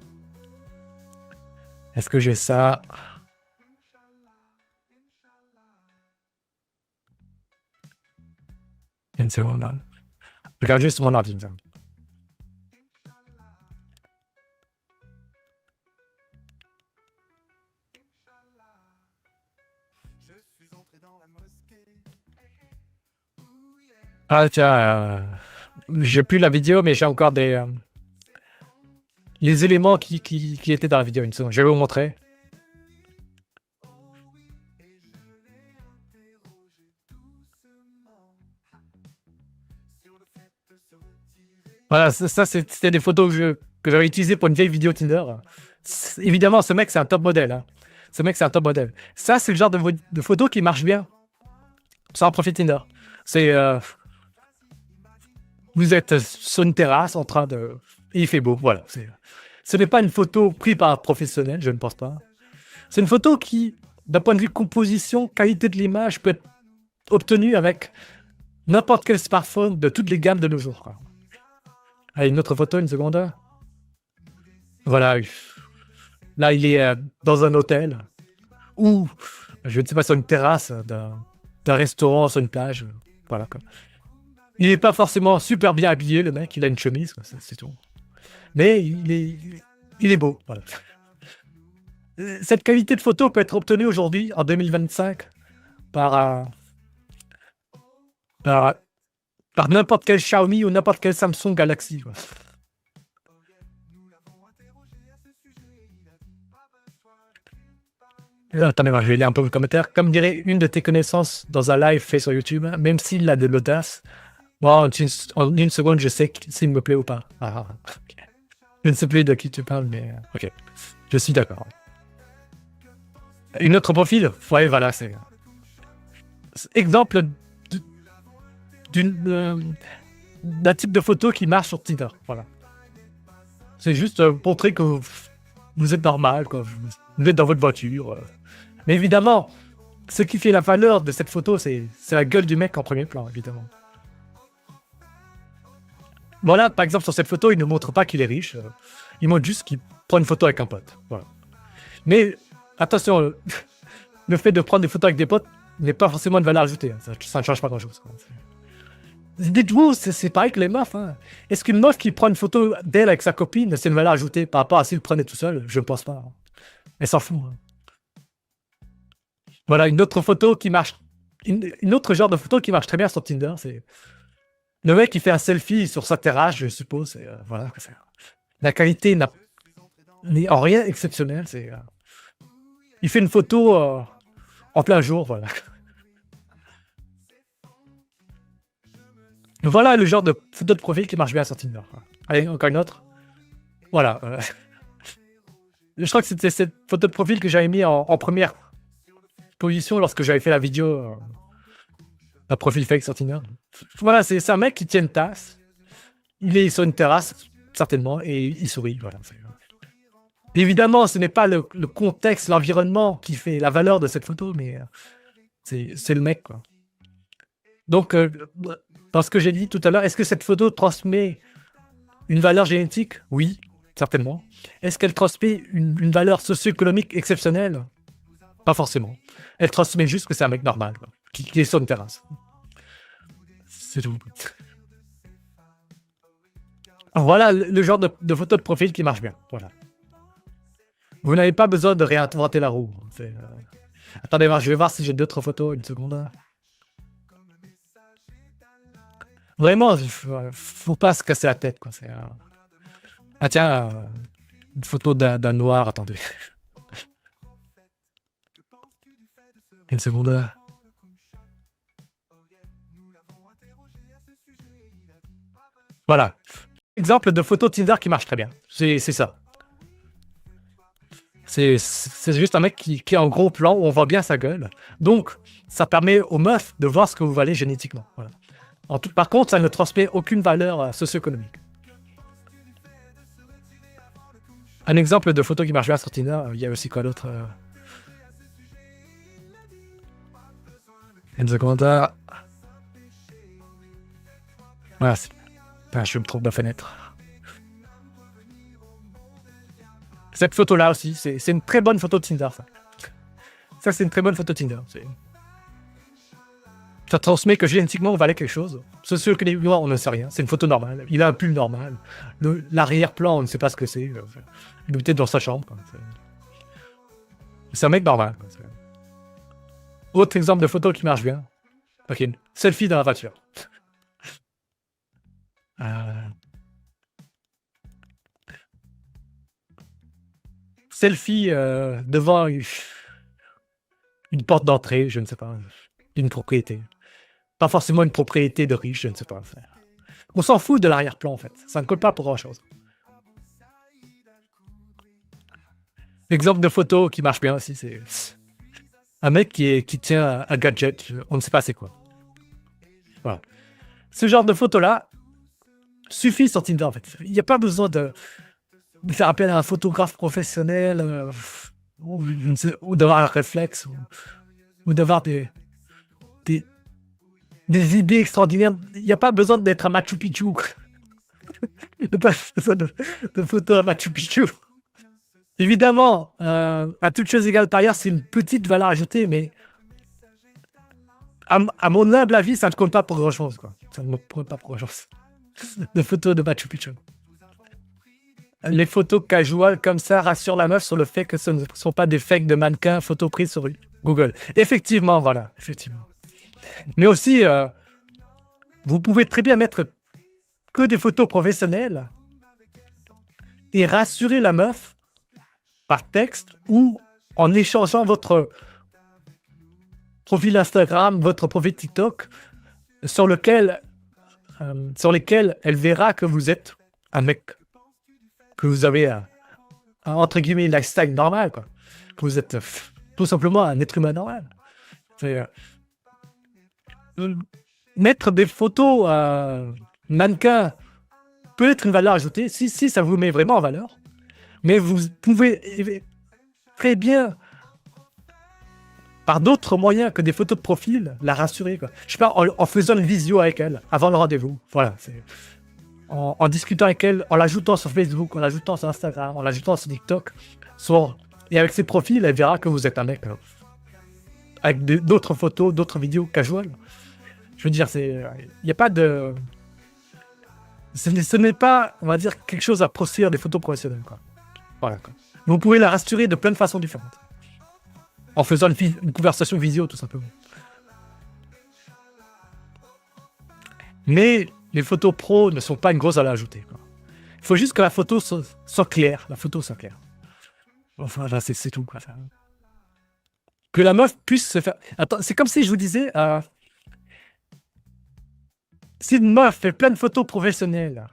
Est-ce que j'ai ça? Une seconde. Regarde juste mon ordi. Ah tiens, j'ai plus la vidéo, mais j'ai encore les éléments qui étaient dans la vidéo. Une seconde, je vais vous montrer. Voilà, ça c'était des photos que j'avais utilisées pour une vieille vidéo Tinder. Évidemment, ce mec, c'est un top modèle. Hein. Ce mec, c'est un top modèle. Ça, c'est le genre de photos qui marche bien sur un profil Tinder. C'est... vous êtes sur une terrasse en train de... Et il fait beau, voilà. Ce n'est pas une photo prise par un professionnel, je ne pense pas. C'est une photo qui, d'un point de vue composition, qualité de l'image, peut être obtenue avec n'importe quel smartphone de toutes les gammes de nos jours. Quoi. Allez, une autre photo, une seconde. Voilà. Là, il est dans un hôtel ou, je ne sais pas, sur une terrasse d'un restaurant, sur une plage. Voilà. Quoi. Il n'est pas forcément super bien habillé, le mec. Il a une chemise, quoi, c'est tout. Mais il est beau. Voilà. Cette qualité de photo peut être obtenue aujourd'hui, en 2025, par n'importe quel Xiaomi ou n'importe quel Samsung Galaxy. Quoi. Attendez, je vais lire un peu vos commentaires. Comme dirait une de tes connaissances dans un live fait sur YouTube, même s'il a de l'audace, moi, en une seconde, je sais s'il me plaît ou pas. Okay. Je ne sais plus de qui tu parles, mais ok. Je suis d'accord. Une autre profil? Ouais, voilà, c'est exemple d'un type de photo qui marche sur Tinder. Voilà. C'est juste montrer que vous êtes normal, quoi. Vous êtes dans votre voiture. Mais évidemment, ce qui fait la valeur de cette photo, c'est la gueule du mec en premier plan, évidemment. Voilà, par exemple, sur cette photo, il ne montre pas qu'il est riche. Il montre juste qu'il prend une photo avec un pote. Voilà. Mais attention, le fait de prendre des photos avec des potes n'est pas forcément une valeur ajoutée. Hein. Ça ne change pas grand-chose. Dites-vous, c'est pareil que les meufs. Hein. Est-ce qu'une meuf qui prend une photo d'elle avec sa copine, c'est une valeur ajoutée par rapport à s'il le prenait tout seul? Je ne pense pas. Hein. Elle s'en fout. Hein. Voilà, une autre photo qui marche. Une autre genre de photo qui marche très bien sur Tinder, c'est le mec qui fait un selfie sur sa terrasse, je suppose. Voilà, la qualité n'est en rien exceptionnelle. Il fait une photo en plein jour, voilà. Voilà le genre de photo de profil qui marche bien sur Tinder. Allez, encore une autre. Voilà. Je crois que c'était cette photo de profil que j'avais mis en première position lorsque j'avais fait la vidéo un profil fake sur Tinder. Voilà, c'est un mec qui tient une tasse. Il est sur une terrasse, certainement, et il sourit. Voilà. Évidemment, ce n'est pas le contexte, l'environnement qui fait la valeur de cette photo, mais c'est le mec, quoi. Donc, dans ce que j'ai dit tout à l'heure, est-ce que cette photo transmet une valeur génétique? Oui, certainement. Est-ce qu'elle transmet une valeur socio-économique exceptionnelle? Pas forcément. Elle transmet juste que c'est un mec normal, quoi, qui est sur une terrasse. C'est tout. Alors, voilà le genre de photo de profil qui marche bien. Voilà. Vous n'avez pas besoin de réinventer la roue. Attendez, je vais voir si j'ai d'autres photos. Une seconde. Vraiment, faut pas se casser la tête, quoi. Ah tiens, une photo d'un noir. Attendez. Une seconde. Voilà. Exemple de photo Tinder qui marche très bien. C'est ça. C'est juste un mec qui est en gros plan où on voit bien sa gueule. Donc, ça permet aux meufs de voir ce que vous valez génétiquement. Voilà. Par contre, ça ne transmet aucune valeur socio-économique. Un exemple de photo qui marche bien sur Tinder, il y a aussi quoi d'autre Une seconde. Voilà. Enfin, je me trompe de fenêtre. Cette photo-là aussi, c'est une très bonne photo de Tinder, ça. Ça, c'est une très bonne photo de Tinder. Ça transmet que génétiquement, on valait quelque chose. C'est sûr que les on ne sait rien. C'est une photo normale. Il a un pull normal. L'arrière-plan, on ne sait pas ce que c'est. Il est peut-être dans sa chambre. Quoi. C'est un mec normal. Quoi. Autre exemple de photo qui marche bien. Ok, selfie dans la voiture. Selfie devant une porte d'entrée, je ne sais pas, d'une propriété. Pas forcément une propriété de riche, je ne sais pas. On s'en fout de l'arrière-plan, en fait. Ça ne colle pas pour grand-chose. L'exemple de photo qui marche bien aussi, c'est un mec qui tient un gadget, on ne sait pas c'est quoi. Voilà. Ce genre de photo-là suffit sur Tinder, en fait. Il n'y a pas besoin de faire appel à un photographe professionnel, ou d'avoir un réflexe, ou d'avoir des idées extraordinaires. Il n'y a pas besoin d'être à Machu Picchu. Il n'y a pas besoin de photos à Machu Picchu. Évidemment, à toute chose égale par ailleurs, c'est une petite valeur ajoutée, mais à mon humble avis, ça ne compte pas pour grand-chose. Quoi. Ça ne me compte pas pour grand-chose. De photos de Machu Picchu. Les photos casual comme ça rassurent la meuf sur le fait que ce ne sont pas des fakes de mannequins photos prises sur Google. Effectivement, voilà. Effectivement. Mais aussi, vous pouvez très bien mettre que des photos professionnelles et rassurer la meuf par texte ou en échangeant votre profil Instagram, votre profil TikTok, sur lesquels elle verra que vous êtes un mec, que vous avez un entre guillemets lifestyle normal, quoi. Que vous êtes tout simplement un être humain normal. Mettre des photos mannequins peut être une valeur ajoutée si ça vous met vraiment en valeur, mais vous pouvez très bien par d'autres moyens que des photos de profil la rassurer, quoi. Je sais pas, en faisant une visio avec elle avant le rendez-vous, voilà, en discutant avec elle, en l'ajoutant sur Facebook, en l'ajoutant sur Instagram, en l'ajoutant sur TikTok, et avec ses profils, elle verra que vous êtes un mec avec d'autres photos, d'autres vidéos casual. Je veux dire, il n'y a pas de... Ce n'est pas, on va dire, quelque chose à procéder des photos professionnelles, quoi. Voilà, quoi. Vous pouvez la rassurer de plein de façons différentes. En faisant une conversation visio, tout simplement. Mais les photos pro ne sont pas une grosse valeur ajoutée, quoi. Il faut juste que la photo soit claire. La photo soit claire. Enfin, là, c'est tout, quoi. Que la meuf puisse se faire... Attends, c'est comme si je vous disais... si une meuf fait plein de photos professionnelles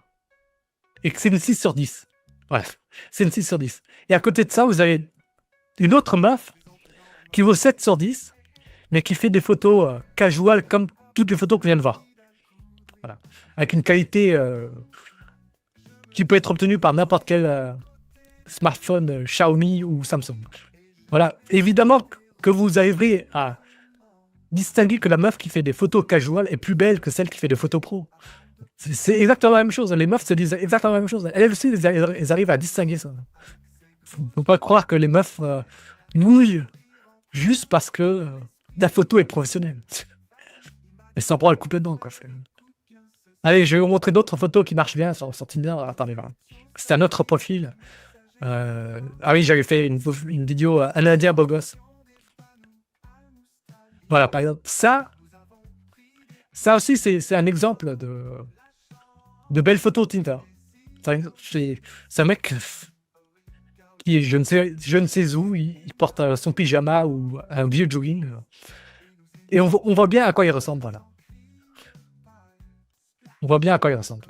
et que c'est une 6 sur 10, bref, c'est une 6 sur 10. Et à côté de ça, vous avez une autre meuf qui vaut 7 sur 10, mais qui fait des photos casual comme toutes les photos qu'on vient de voir. Voilà. Avec une qualité qui peut être obtenue par n'importe quel smartphone Xiaomi ou Samsung. Voilà. Évidemment que vous arriverez à distinguer que la meuf qui fait des photos casual est plus belle que celle qui fait des photos pro. C'est exactement la même chose. Les meufs se disent exactement la même chose. Elles aussi, elles arrivent à distinguer ça. Faut pas croire que les meufs mouillent juste parce que la photo est professionnelle. Elles s'en prennent le coup dedans, quoi. Allez, je vais vous montrer d'autres photos qui marchent bien sur Tinder. Attendez, voilà. C'est un autre profil. Ah oui, j'avais fait une vidéo un indien beau gosse. Voilà, par exemple, ça aussi, c'est un exemple de belles photos Tinder. C'est un mec qui est je ne sais où, il porte son pyjama ou un vieux jogging. Et on voit bien à quoi il ressemble, voilà. On voit bien à quoi il ressemble.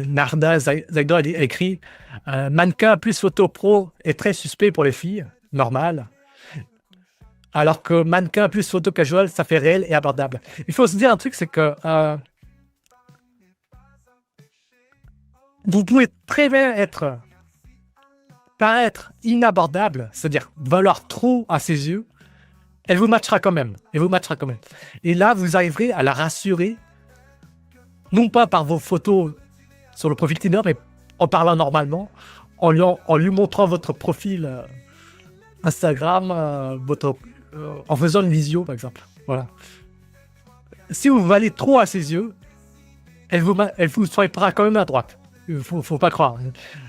Narda Zagdor a écrit mannequin plus photo pro est très suspect pour les filles, normal. Alors que mannequin plus photo casual, ça fait réel et abordable. Il faut se dire un truc, c'est que vous pouvez très bien paraître inabordable, c'est-à-dire valoir trop à ses yeux, elle vous matchera quand même. Elle vous matchera quand même. Et là, vous arriverez à la rassurer, non pas par vos photos sur le profil Tinder, mais en parlant normalement, en lui montrant votre profil Instagram, en faisant une visio, par exemple. Voilà. Si vous valez trop à ses yeux, elle vous swipera quand même à droite. Faut pas croire.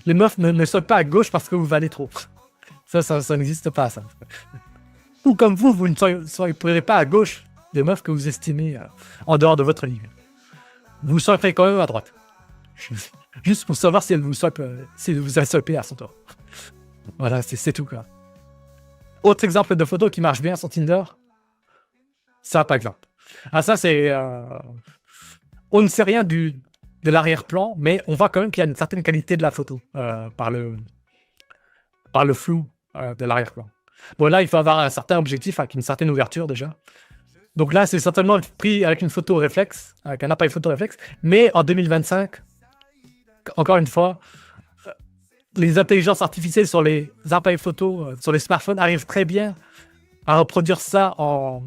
Les meufs ne swipent pas à gauche parce que vous valez trop. Ça n'existe pas, ça. Ou comme vous ne swiperez pas à gauche des meufs que vous estimez en dehors de votre ligne. Vous swiperez quand même à droite. Juste pour savoir si elle vous swipe, si vous a swipé à son tour. Voilà, c'est tout, quoi. Autre exemple de photo qui marche bien sur Tinder. Ça, par exemple. Ah, ça, c'est... on ne sait rien de l'arrière-plan, mais on voit quand même qu'il y a une certaine qualité de la photo par le flou de l'arrière-plan. Bon, là, il faut avoir un certain objectif avec une certaine ouverture déjà. Donc là, c'est certainement pris avec une photo réflexe, avec un appareil photo réflexe. Mais en 2025, encore une fois, les intelligences artificielles sur les appareils photo, sur les smartphones, arrivent très bien à reproduire ça en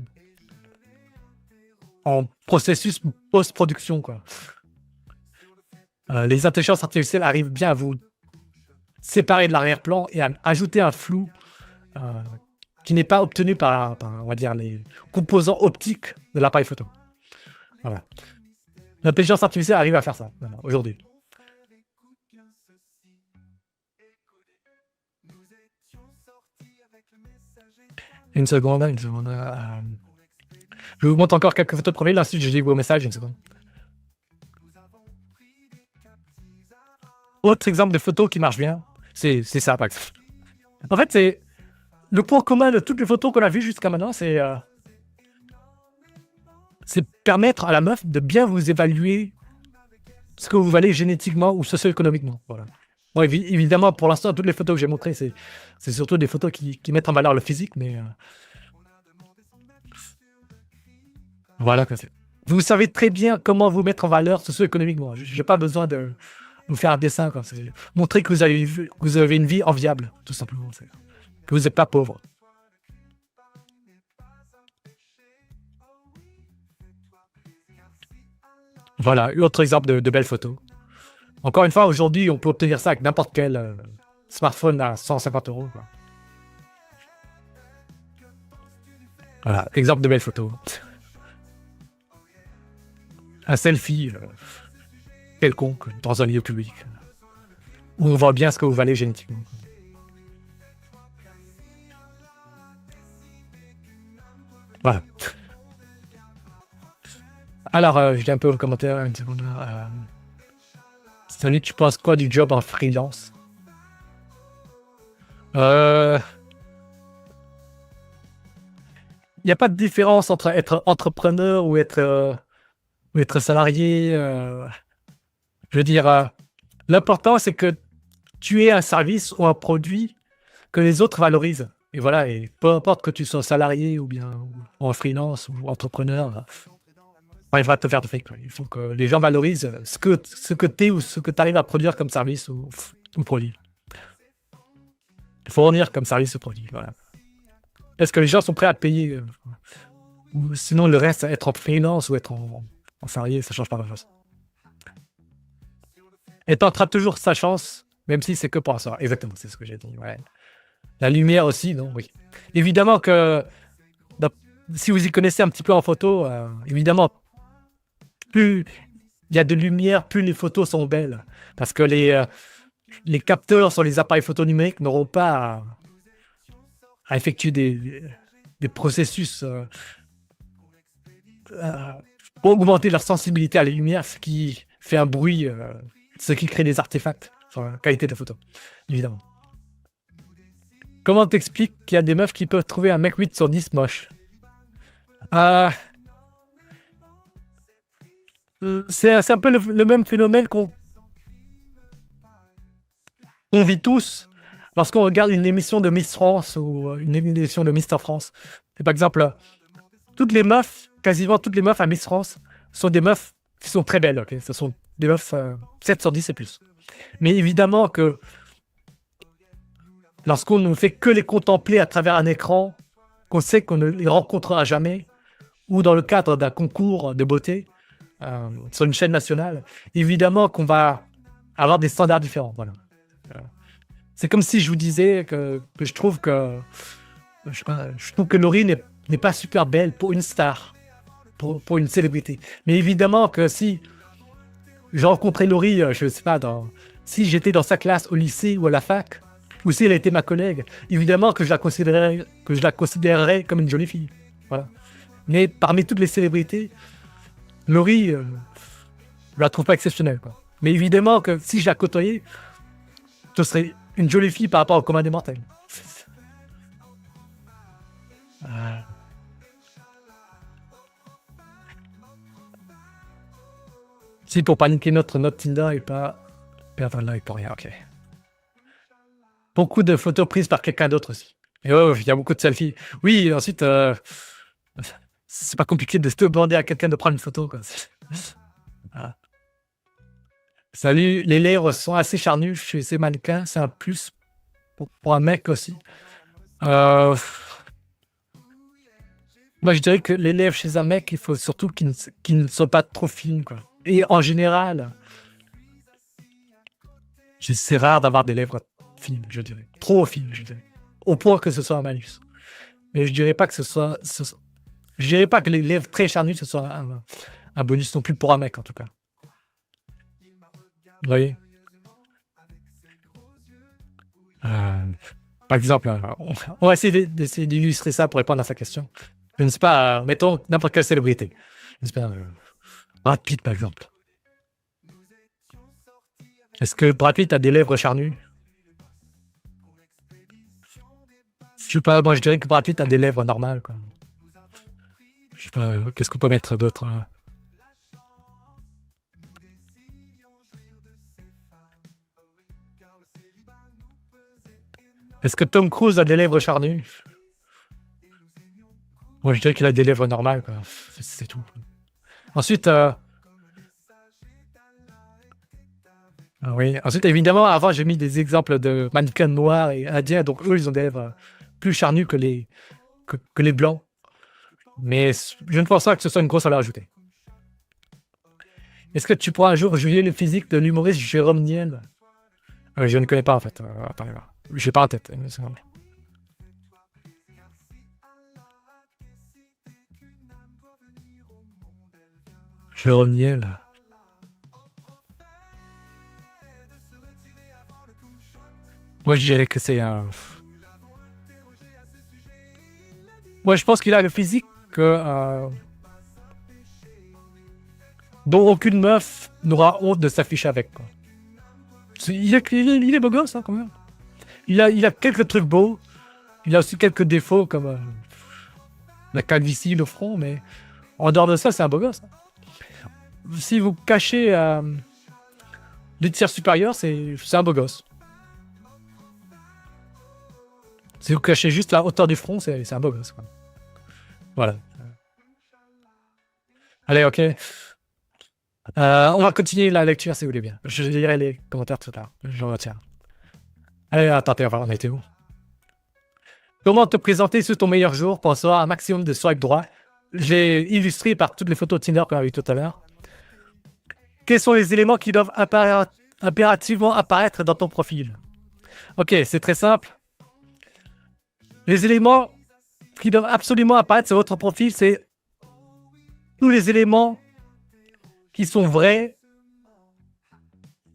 processus post-production, quoi. Les intelligences artificielles arrivent bien à vous séparer de l'arrière-plan et à ajouter un flou qui n'est pas obtenu par, on va dire, les composants optiques de l'appareil photo. Voilà. L'intelligence artificielle arrive à faire ça aujourd'hui. Une seconde. Je vous montre encore quelques photos de profil, ensuite je lis vos messages, une seconde. Autre exemple de photo qui marche bien, c'est ça, par exemple. En fait, c'est le point commun de toutes les photos qu'on a vues jusqu'à maintenant, c'est permettre à la meuf de bien vous évaluer ce que vous valez génétiquement ou socio-économiquement. Voilà. Bon, évidemment, pour l'instant, toutes les photos que j'ai montrées, c'est surtout des photos qui mettent en valeur le physique, mais voilà quoi. Vous savez très bien comment vous mettre en valeur socio-économiquement. Je n'ai pas besoin de vous faire un dessin. Quoi. Montrer que vous avez une vie enviable, tout simplement. Que vous n'êtes pas pauvre. Voilà, autre exemple de belles photos. Encore une fois, aujourd'hui, on peut obtenir ça avec n'importe quel smartphone à 150 €. Quoi. Voilà, exemple de belles photos. Un selfie quelconque dans un lieu public. Où on voit bien ce que vous valez génétiquement. Voilà. Alors, je lis un peu le commentaire, une seconde. Salut, tu penses quoi du job en freelance? Il n'y a pas de différence entre être entrepreneur ou être salarié. Je veux dire, l'important, c'est que tu aies un service ou un produit que les autres valorisent. Et voilà, et peu importe que tu sois salarié ou bien en freelance ou entrepreneur, il va te faire de fake. Il faut que les gens valorisent ce que tu es ou ce que tu arrives à produire comme service ou produit. Fournir comme service ou produit. Voilà. Est-ce que les gens sont prêts à te payer ou sinon, le reste, être en freelance ou être en salarié, ça change pas grand-chose. Et t'entends toujours sa chance, même si c'est que pour un soir. Exactement, c'est ce que j'ai dit. Ouais. La lumière aussi, non? Oui. Évidemment que si vous y connaissez un petit peu en photo, évidemment, plus il y a de lumière, plus les photos sont belles. Parce que les capteurs sur les appareils photo numériques n'auront pas à effectuer des processus pour augmenter leur sensibilité à la lumière, ce qui fait un bruit, ce qui crée des artefacts sur la qualité de la photo, évidemment. Comment t'expliques qu'il y a des meufs qui peuvent trouver un mec 8 sur 10 moche? C'est un peu le même phénomène qu'on vit tous lorsqu'on regarde une émission de Miss France ou une émission de Mister France. Et par exemple, quasiment toutes les meufs à Miss France sont des meufs qui sont très belles. Okay, ce sont des meufs 7 sur 10 et plus. Mais évidemment que lorsqu'on ne fait que les contempler à travers un écran, qu'on sait qu'on ne les rencontrera jamais, ou dans le cadre d'un concours de beauté sur une chaîne nationale, évidemment qu'on va avoir des standards différents. Voilà. C'est comme si je vous disais que je trouve que je trouve que Laurie n'est pas super belle pour une star, pour une célébrité. Mais évidemment que si j'ai rencontré Laurie, je sais pas, si j'étais dans sa classe au lycée ou à la fac, ou si elle était ma collègue, évidemment que je la considérerais comme une jolie fille. Voilà. Mais parmi toutes les célébrités, Laurie, je la trouve pas exceptionnelle, quoi. Mais évidemment que si je la côtoyais, ce serait une jolie fille par rapport au commun des mortels. Si pour paniquer notre note Tinder et pas perdre l'œil pour rien, ok. Beaucoup de photos prises par quelqu'un d'autre aussi. Et ouais, il y a beaucoup de selfies. Oui, ensuite, c'est pas compliqué de se demander à quelqu'un de prendre une photo, quoi. Voilà. Salut, les lèvres sont assez charnues chez ces mannequins, c'est un plus pour un mec aussi. Moi, je dirais que les lèvres chez un mec, il faut surtout qu'ils ne soient pas trop fines, quoi. Et en général, c'est rare d'avoir des lèvres fines, je dirais. Trop fines, je dirais. Au point que ce soit un malus. Mais je dirais pas que je dirais pas que les lèvres très charnues, ce soit un bonus non plus pour un mec, en tout cas. Vous voyez? Par exemple, on va essayer d'essayer d'illustrer ça pour répondre à sa question. Je ne sais pas, mettons n'importe quelle célébrité. Je ne sais pas, Brad Pitt, par exemple. Est-ce que Brad Pitt a des lèvres charnues? Je sais pas, moi je dirais que Brad Pitt a des lèvres normales, quoi. Je sais pas, qu'est-ce qu'on peut mettre d'autre? Est-ce que Tom Cruise a des lèvres charnues? Moi je dirais qu'il a des lèvres normales, quoi. C'est tout. Ensuite, oui. Ensuite, évidemment, avant, j'ai mis des exemples de mannequins noirs et indiens, donc eux, ils ont des lèvres plus charnues que les blancs. Mais je ne pense pas que ce soit une grosse valeur ajoutée. Est-ce que tu pourras un jour juger le physique de l'humoriste Jérôme Niel? Je ne connais pas, en fait. Attendez voir. Je n'ai pas en tête. Une seconde. Jérôme Niel. Moi, je dirais que c'est un... Moi, je pense qu'il a le physique dont aucune meuf n'aura honte de s'afficher avec, quoi. Il est beau gosse, hein, quand même. Il a quelques trucs beaux. Il a aussi quelques défauts, comme la calvitie, le front, mais en dehors de ça, c'est un beau gosse, hein. Si vous cachez les tiers supérieurs, c'est un beau gosse. Si vous cachez juste la hauteur du front, c'est un beau gosse, quoi. Voilà. Allez, ok. On va continuer la lecture si vous voulez bien. Je lirai les commentaires tout à l'heure. Je retiens. Allez, attendez, on va en était où? Comment te présenter sur ton meilleur jour pour recevoir un maximum de swipe droit? J'ai illustré par toutes les photos Tinder qu'on a vues tout à l'heure. Quels sont les éléments qui doivent impérativement apparaître dans ton profil? Ok, c'est très simple. Les éléments qui doivent absolument apparaître sur votre profil, c'est tous les éléments qui sont vrais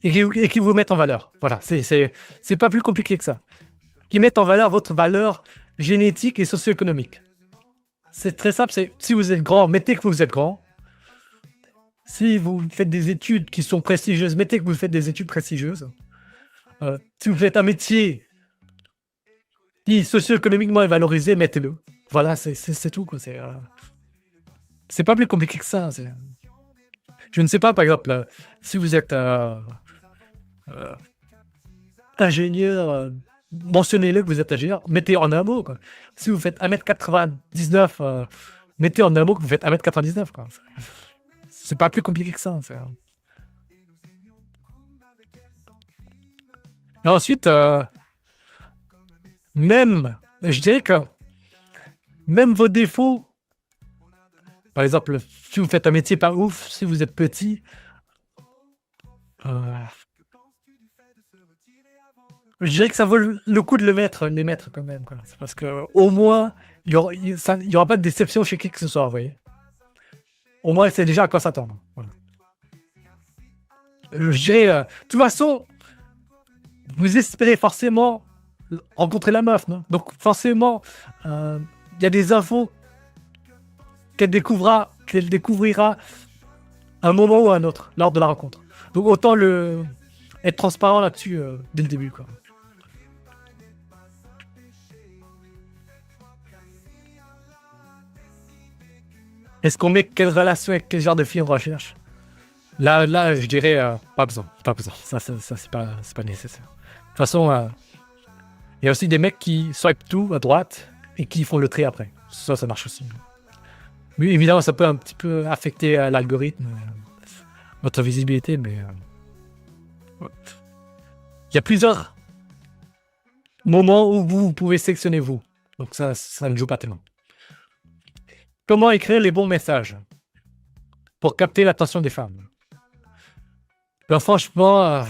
et qui vous mettent en valeur. Voilà, c'est pas plus compliqué que ça. Qui mettent en valeur votre valeur génétique et socio-économique. C'est très simple, si vous êtes grand, mettez que vous êtes grand. Si vous faites des études qui sont prestigieuses, mettez que vous faites des études prestigieuses. Si vous faites un métier qui socio-économiquement est valorisé, mettez-le. Voilà, c'est tout, quoi. C'est pas plus compliqué que ça. Je ne sais pas, par exemple, si vous êtes ingénieur, mentionnez-le que vous êtes ingénieur, mettez en un mot, quoi. Si vous faites 1m99, mettez en un mot que vous faites 1m99, quoi. C'est pas plus compliqué que ça. Et ensuite, je dirais que même vos défauts. Par exemple, si vous faites un métier pas ouf, si vous êtes petit, euh, je dirais que ça vaut le coup de les mettre quand même, quoi. C'est parce que au moins, il y aura pas de déception chez qui que ce soit, vous voyez. Au moins, c'est déjà à quoi s'attendre. Voilà. Je dirais, de toute façon, vous espérez forcément rencontrer la meuf, non? Donc forcément, il y a des infos qu'elle découvrira à un moment ou à un autre lors de la rencontre. Donc autant être transparent là-dessus dès le début, quoi. Est-ce qu'on met quelle relation avec quel genre de fille on recherche? Là, je dirais pas besoin. Ça c'est pas nécessaire. De toute façon, il y a aussi des mecs qui swipe tout à droite et qui font le tri après. Ça marche aussi. Mais évidemment, ça peut un petit peu affecter l'algorithme, votre visibilité, mais ouais. Il y a plusieurs moments où vous pouvez sélectionner vous. Donc ça ne joue pas tellement. Comment écrire les bons messages pour capter l'attention des femmes? Ben, franchement,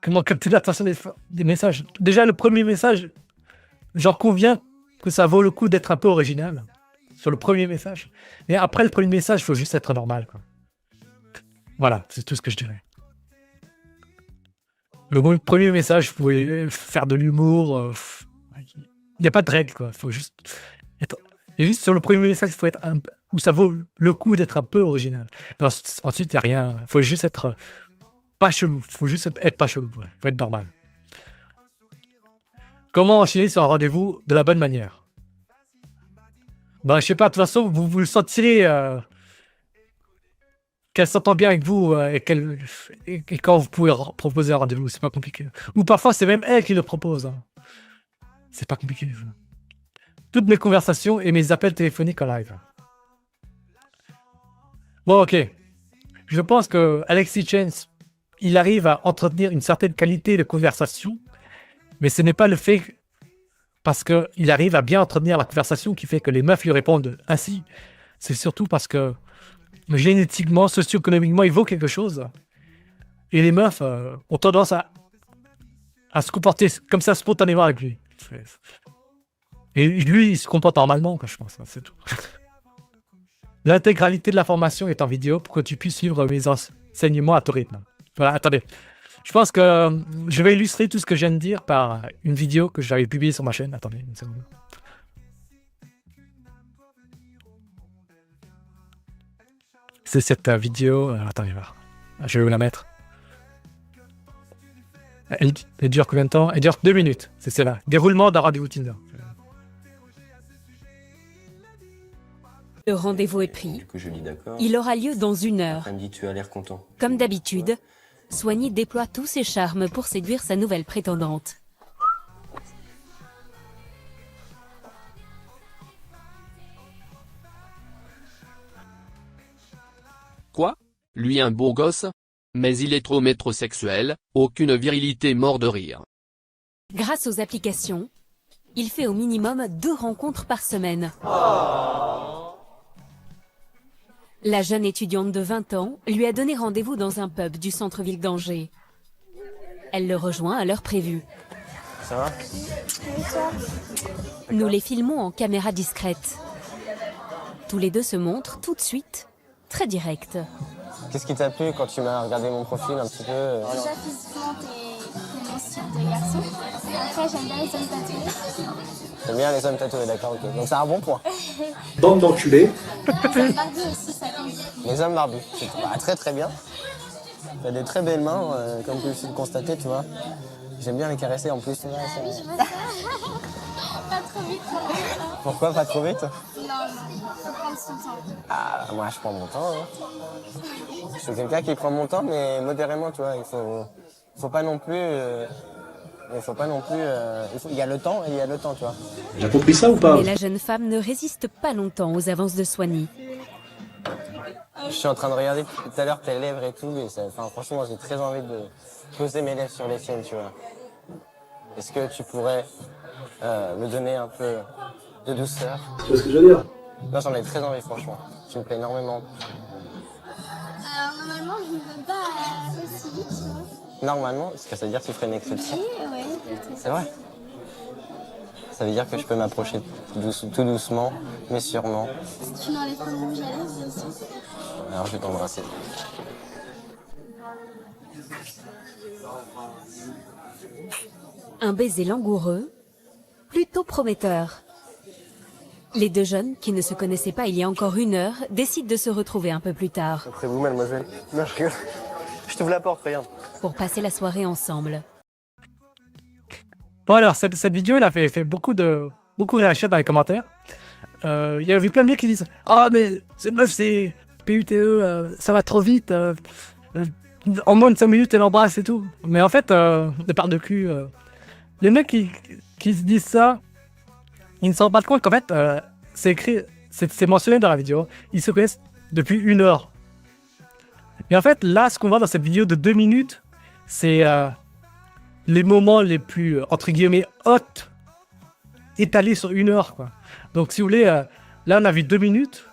comment capter l'attention des messages? Déjà, le premier message, j'en conviens que ça vaut le coup d'être un peu original sur le premier message. Et après le premier message, il faut juste être normal, quoi. Voilà, c'est tout ce que je dirais. Le premier message, vous pouvez faire de l'humour. Il n'y a pas de règle, quoi. Il faut juste être. Et juste sur le premier message, il faut être où ça vaut le coup d'être un peu original. Ensuite, il n'y a rien. Il faut juste être pas chelou. Il faut juste être pas chelou. Il faut être normal. Comment enchaîner sur un rendez-vous de la bonne manière? Ben, je sais pas, de toute façon, vous le sentirez qu'elle s'entend bien avec vous et quand vous pouvez proposer un rendez-vous, c'est pas compliqué. Ou parfois, c'est même elle qui le propose. Hein. C'est pas compliqué. Toutes mes conversations et mes appels téléphoniques en live. Bon, ok. Je pense que Alexis Chance, il arrive à entretenir une certaine qualité de conversation, mais ce n'est pas le fait parce qu'il arrive à bien entretenir la conversation qui fait que les meufs lui répondent ainsi. C'est surtout parce que génétiquement, socio-économiquement, il vaut quelque chose. Et les meufs ont tendance à se comporter comme ça spontanément avec lui. Et lui, il se comporte normalement, quoi, je pense. C'est tout. L'intégralité de la formation est en vidéo pour que tu puisses suivre mes enseignements à ton rythme. Voilà, attendez. Je pense que je vais illustrer tout ce que je viens de dire par une vidéo que j'avais publiée sur ma chaîne. Attendez une seconde. C'est cette vidéo. Attendez, voir. Je vais vous la mettre. Elle dure combien de temps? Elle dure 2 minutes. C'est celle-là. Déroulement d'un rendez-vous Tinder. Le rendez-vous est pris. Du coup, je dis d'accord. Il aura lieu dans 1 heure. Elle me dit, tu as l'air content. Comme d'habitude, Swanny déploie tous ses charmes pour séduire sa nouvelle prétendante. Quoi? Lui un beau gosse? Mais il est trop métrosexuel, aucune virilité, mort de rire. Grâce aux applications, il fait au minimum 2 rencontres par semaine. La jeune étudiante de 20 ans lui a donné rendez-vous dans un pub du centre-ville d'Angers. Elle le rejoint à l'heure prévue. Ça va? Nous les filmons en caméra discrète. Tous les deux se montrent tout de suite, très directs. Qu'est-ce qui t'a plu quand tu m'as regardé mon profil un petit peu? Déjà, physiquement, t'es mon style de garçon. Après, j'aime bien les hommes tatoués. J'aime bien les hommes tatoués, d'accord, ok. Donc c'est un bon point. Bande d'enculés. Les hommes barbus aussi, ça compte. Les hommes barbus, c'est très très bien. T'as des très belles mains, comme tu peux le constater, tu vois. J'aime bien les caresser en plus. Oui, je vois ça. Pas trop vite. Pourquoi pas trop vite? Non, faut prendre son temps. Ah, moi je prends mon temps. Hein. Je suis quelqu'un qui prend mon temps, mais modérément, tu vois. Faut pas non plus. Il y a le temps et il y a le temps, tu vois. J'ai compris ça ou pas? Mais la jeune femme ne résiste pas longtemps aux avances de Swanny. Je suis en train de regarder tout à l'heure tes lèvres et tout, et franchement, j'ai très envie de poser mes lèvres sur les tiennes, tu vois. Est-ce que tu pourrais me donner un peu de douceur. Tu vois ce que je veux dire? Non, j'en ai très envie, franchement. Tu me plais énormément. Alors, normalement, je ne veux pas aussi vite, tu vois. Normalement, est-ce que ça veut dire que tu ferais une exception? Oui, ouais. C'est vrai. Ça veut dire que je peux m'approcher tout doucement, mais sûrement. Si tu n'enlèves pas mon rouge à lèvres, bien sûr. Alors je vais t'embrasser. Un baiser langoureux, plutôt prometteur. Les deux jeunes, qui ne se connaissaient pas il y a encore 1 heure, décident de se retrouver un peu plus tard Après vous, mademoiselle. Non, je rigole. Je t'ouvre la porte, regarde. pour passer la soirée ensemble. Bon alors, cette vidéo, elle a fait beaucoup réagir dans les commentaires. Il y a eu plein de mecs qui disent « Ah mais cette meuf c'est PUTE, ça va trop vite, en moins de 5 minutes elle embrasse et tout. » Mais en fait, de part de cul, les mecs qui se disent ça, ils ne se rendent pas compte qu'en fait, c'est écrit, c'est mentionné dans la vidéo, ils se connaissent depuis 1 heure. Et en fait, là, ce qu'on voit dans cette vidéo de 2 minutes, c'est les moments les plus, entre guillemets, hot, étalés sur 1 heure, quoi. Donc, si vous voulez, là, on a vu 2 minutes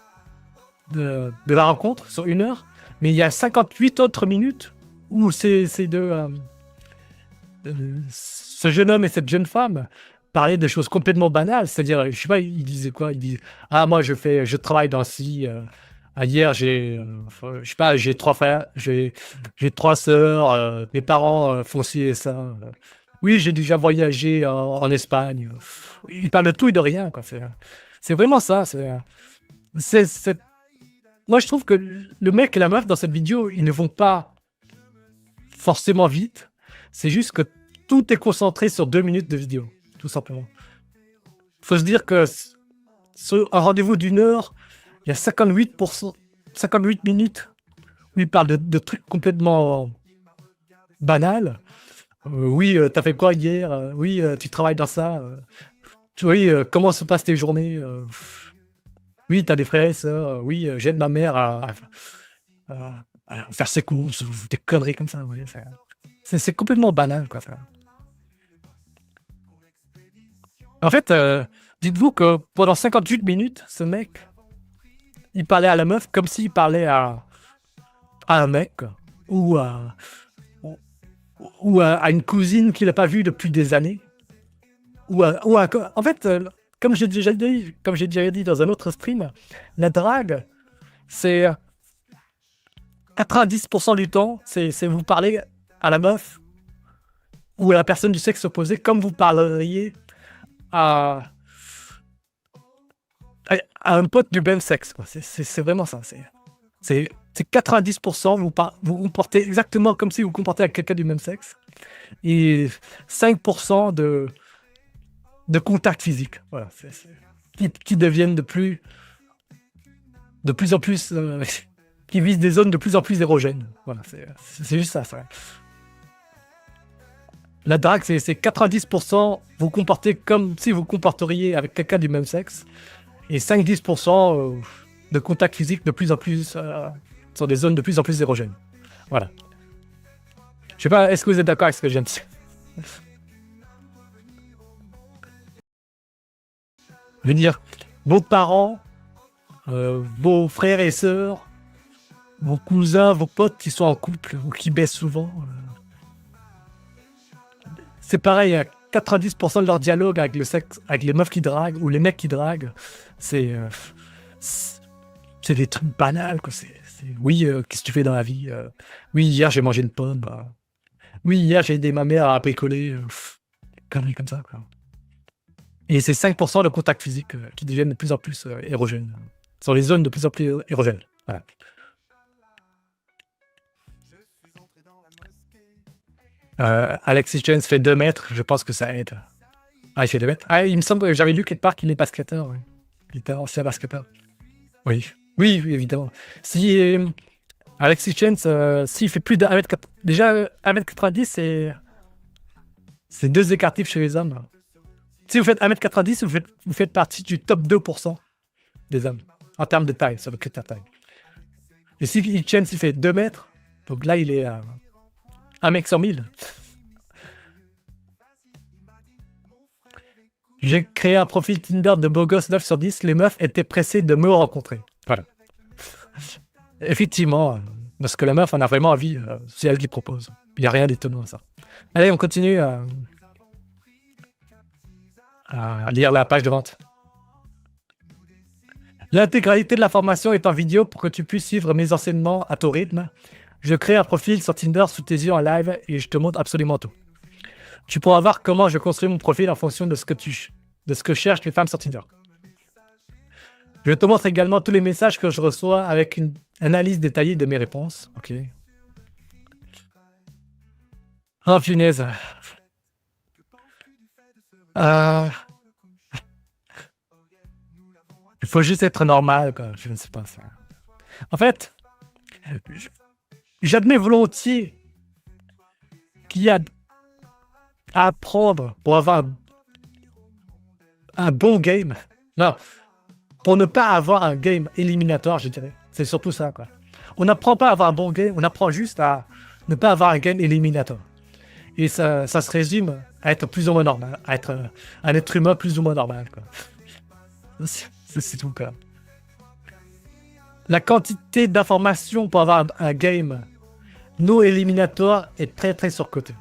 de la rencontre sur 1 heure, mais il y a 58 autres minutes où ces deux, ce jeune homme et cette jeune femme parlaient de choses complètement banales. C'est-à-dire, je sais pas, ils disaient quoi? Ils disaient « Ah, moi, je travaille dans ci. Hier, j'ai 3 frères, j'ai 3 sœurs, mes parents font ci et ça. Oui, j'ai déjà voyagé en Espagne. » Ils parlent de tout et de rien, quoi. C'est vraiment ça. Moi, je trouve que le mec et la meuf dans cette vidéo, ils ne vont pas forcément vite. C'est juste que tout est concentré sur 2 minutes de vidéo, tout simplement. Faut se dire que sur un rendez-vous d'1 heure, il y a 58 minutes où il parle de trucs complètement banals. Oui, t'as fait quoi hier? Oui, tu travailles dans ça. Oui, comment se passent tes journées? Oui, t'as des frères et sœurs. Oui, j'aide ma mère à faire ses courses, ou des conneries comme ça. Vous voyez, c'est complètement banal, quoi. En fait, dites-vous que pendant 58 minutes, ce mec, il parlait à la meuf comme s'il parlait à un mec, ou à une cousine qu'il n'a pas vue depuis des années. En fait, comme j'ai déjà dit dans un autre stream, la drague, c'est 90% du temps, c'est vous parler à la meuf ou à la personne du sexe opposé comme vous parleriez à un pote du même sexe, quoi. C'est vraiment ça. C'est 90%, vous vous comportez exactement comme si vous vous comportez avec quelqu'un du même sexe. Et 5% de contact physique. Voilà, qui deviennent de plus en plus... qui visent des zones de plus en plus érogènes. Voilà, c'est juste ça. La drague, c'est 90%, vous comportez comme si vous comporteriez avec quelqu'un du même sexe. Et 5-10% de contact physique de plus en plus sur des zones de plus en plus érogènes. Voilà. Je sais pas, est-ce que vous êtes d'accord avec ce que je viens de dire? Je veux dire, vos parents, vos frères et sœurs, vos cousins, vos potes qui sont en couple ou qui baissent souvent, c'est pareil, 90% de leur dialogue avec le sexe, avec les meufs qui draguent ou les mecs qui draguent, c'est des trucs banals, quoi. Oui, qu'est-ce que tu fais dans la vie? Oui, hier j'ai mangé une pomme. Oui, hier j'ai aidé ma mère à bricoler. Conneries comme ça, quoi. Et c'est 5% de contact physique qui deviennent de plus en plus érogènes. Sur les zones de plus en plus érogènes. Voilà. Alexis Jones fait 2 mètres, je pense que ça aide. Ah, il fait 2 mètres. Ah, il me semble que j'avais lu quelque part qu'il est basketteur. Oui. Il était ancien basketteur. Oui. Oui, évidemment. Si Alexis Jones, s'il fait plus d'1m90, déjà 1m90, c'est 2 écartifs chez les hommes. Si vous faites 1m90, vous faites partie du top 2% des hommes. En termes de taille, ça veut que ta taille. Et si Jones, il fait 2 mètres, donc là, il est à 1 mec sur 1000. J'ai créé un profil Tinder de beau gosse 9 sur 10. Les meufs étaient pressées de me rencontrer. Voilà. Effectivement, parce que la meuf en a vraiment envie, c'est elle qui propose. Il n'y a rien d'étonnant à ça. Allez, on continue à lire la page de vente. L'intégralité de la formation est en vidéo pour que tu puisses suivre mes enseignements à ton rythme. Je crée un profil sur Tinder sous tes yeux en live et je te montre absolument tout. Tu pourras voir comment je construis mon profil en fonction de ce que cherchent les femmes sur Tinder. Je te montre également tous les messages que je reçois avec une analyse détaillée de mes réponses. Ok. Oh, punaise. Il faut juste être normal, quoi. Je ne sais pas ça. En fait, j'admets volontiers qu'il y a à apprendre pour avoir un bon game. Non, pour ne pas avoir un game éliminatoire, je dirais. C'est surtout ça, quoi. On n'apprend pas à avoir un bon game, on apprend juste à ne pas avoir un game éliminatoire. Et ça se résume à être plus ou moins normal, à être un être humain plus ou moins normal, quoi. C'est tout, quoi. La quantité d'informations pour avoir un game non éliminatoire est très très surcotée.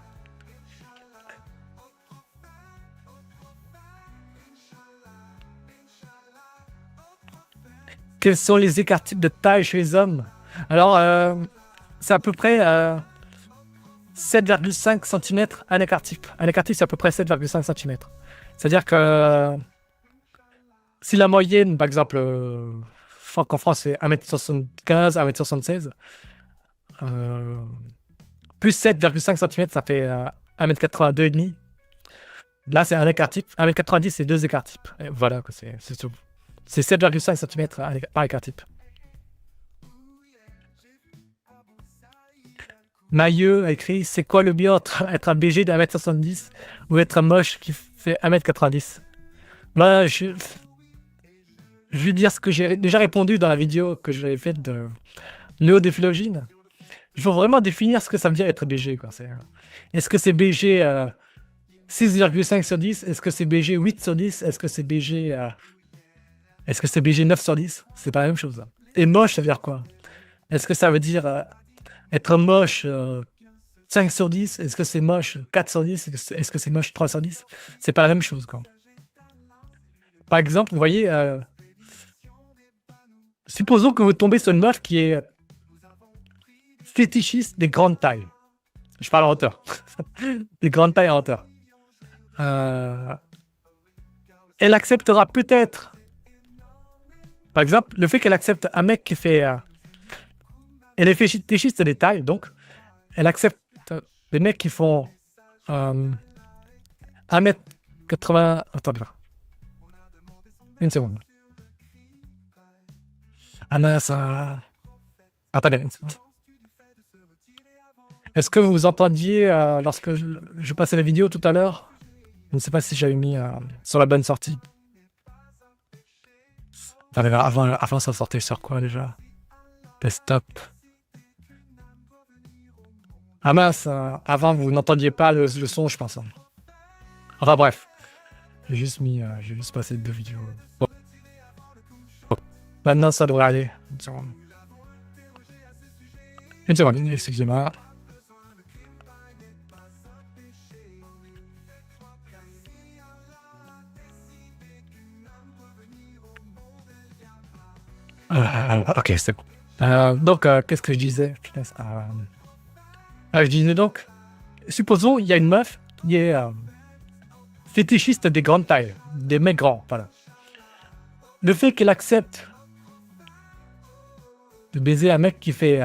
Quels sont les écarts types de taille chez les hommes? Alors, c'est à peu près 7,5 cm un écart type. Un écart type, c'est à peu près 7,5 cm. C'est-à-dire que si la moyenne, par exemple, qu'en France, c'est 1m75, 1m76, plus 7,5 cm, ça fait 1m82,5. Là, c'est un écart type. 1m90, c'est 2 écarts types. Et voilà, c'est tout. C'est 7,5 cm par écart type. Mailleux a écrit: c'est quoi le mieux entre être un BG de 1m70 ou être un moche qui fait 1m90? Là, je vais dire ce que j'ai déjà répondu dans la vidéo que j'avais faite de néo-déphilogine. Il faut vraiment définir ce que ça veut dire être BG, quoi. Est-ce que c'est BG 6,5 sur 10? Est-ce que c'est BG 8 sur 10? Est-ce que c'est BG 9 sur 10? C'est pas la même chose. Et moche, ça veut dire quoi? Est-ce que ça veut dire être moche 5 sur 10? Est-ce que c'est moche 4 sur 10? Est-ce que c'est moche 3 sur 10? C'est pas la même chose, quoi. Par exemple, vous voyez, supposons que vous tombez sur une meuf qui est fétichiste des grandes tailles. Je parle en hauteur. Des grandes tailles en hauteur. Elle acceptera peut-être, par exemple, le fait qu'elle accepte un mec qui fait... elle est fétichiste des tailles, donc elle accepte des mecs qui font 1m80... Attendez. Une seconde. Ah non, ça... Attendez une seconde. Est-ce que vous entendiez lorsque je passais la vidéo tout à l'heure? Je ne sais pas si j'avais mis sur la bonne sortie. Attendez, avant ça sortait sur quoi déjà? Desktop. Ah mince, avant vous n'entendiez pas le son, je pense. Enfin bref. J'ai juste passé 2 vidéos. Bon. Maintenant ça devrait aller. Une seconde, excusez-moi. Ok, c'est bon. Donc, qu'est-ce que je disais? Je disais donc, supposons il y a une meuf qui est fétichiste des grandes tailles, des mecs grands, voilà. Le fait qu'elle accepte de baiser un mec qui fait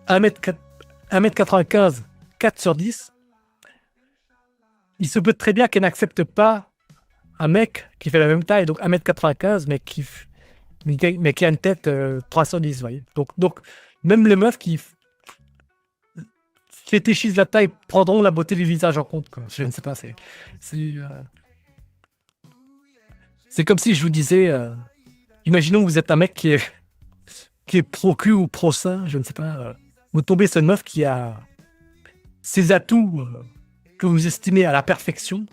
1m95, 4 sur 10, il se peut très bien qu'elle n'accepte pas un mec qui fait la même taille, donc 1m95, mais qui a une tête 3 sur 10, vous voyez. Donc, même les meufs qui fétichisent la taille prendront la beauté du visage en compte, quoi. Je ne sais pas, c'est comme si je vous disais, imaginons que vous êtes un mec qui est pro-cul ou pro-sein, je ne sais pas, vous tombez sur une meuf qui a ses atouts que vous estimez à la perfection,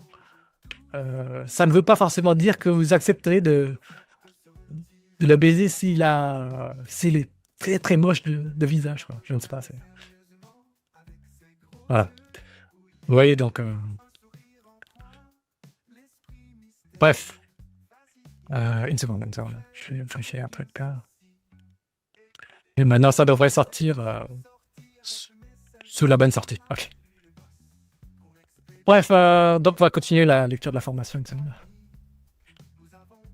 ça ne veut pas forcément dire que vous accepterez de la baiser s'il est très très moche de visage, quoi. Je ne sais pas. Voilà. Vous voyez donc. Bref. Une seconde. Je vais réfléchir à un truc là. Et maintenant, ça devrait sortir sous la bonne sortie. Ok. Bref, donc on va continuer la lecture de la formation. Une seconde.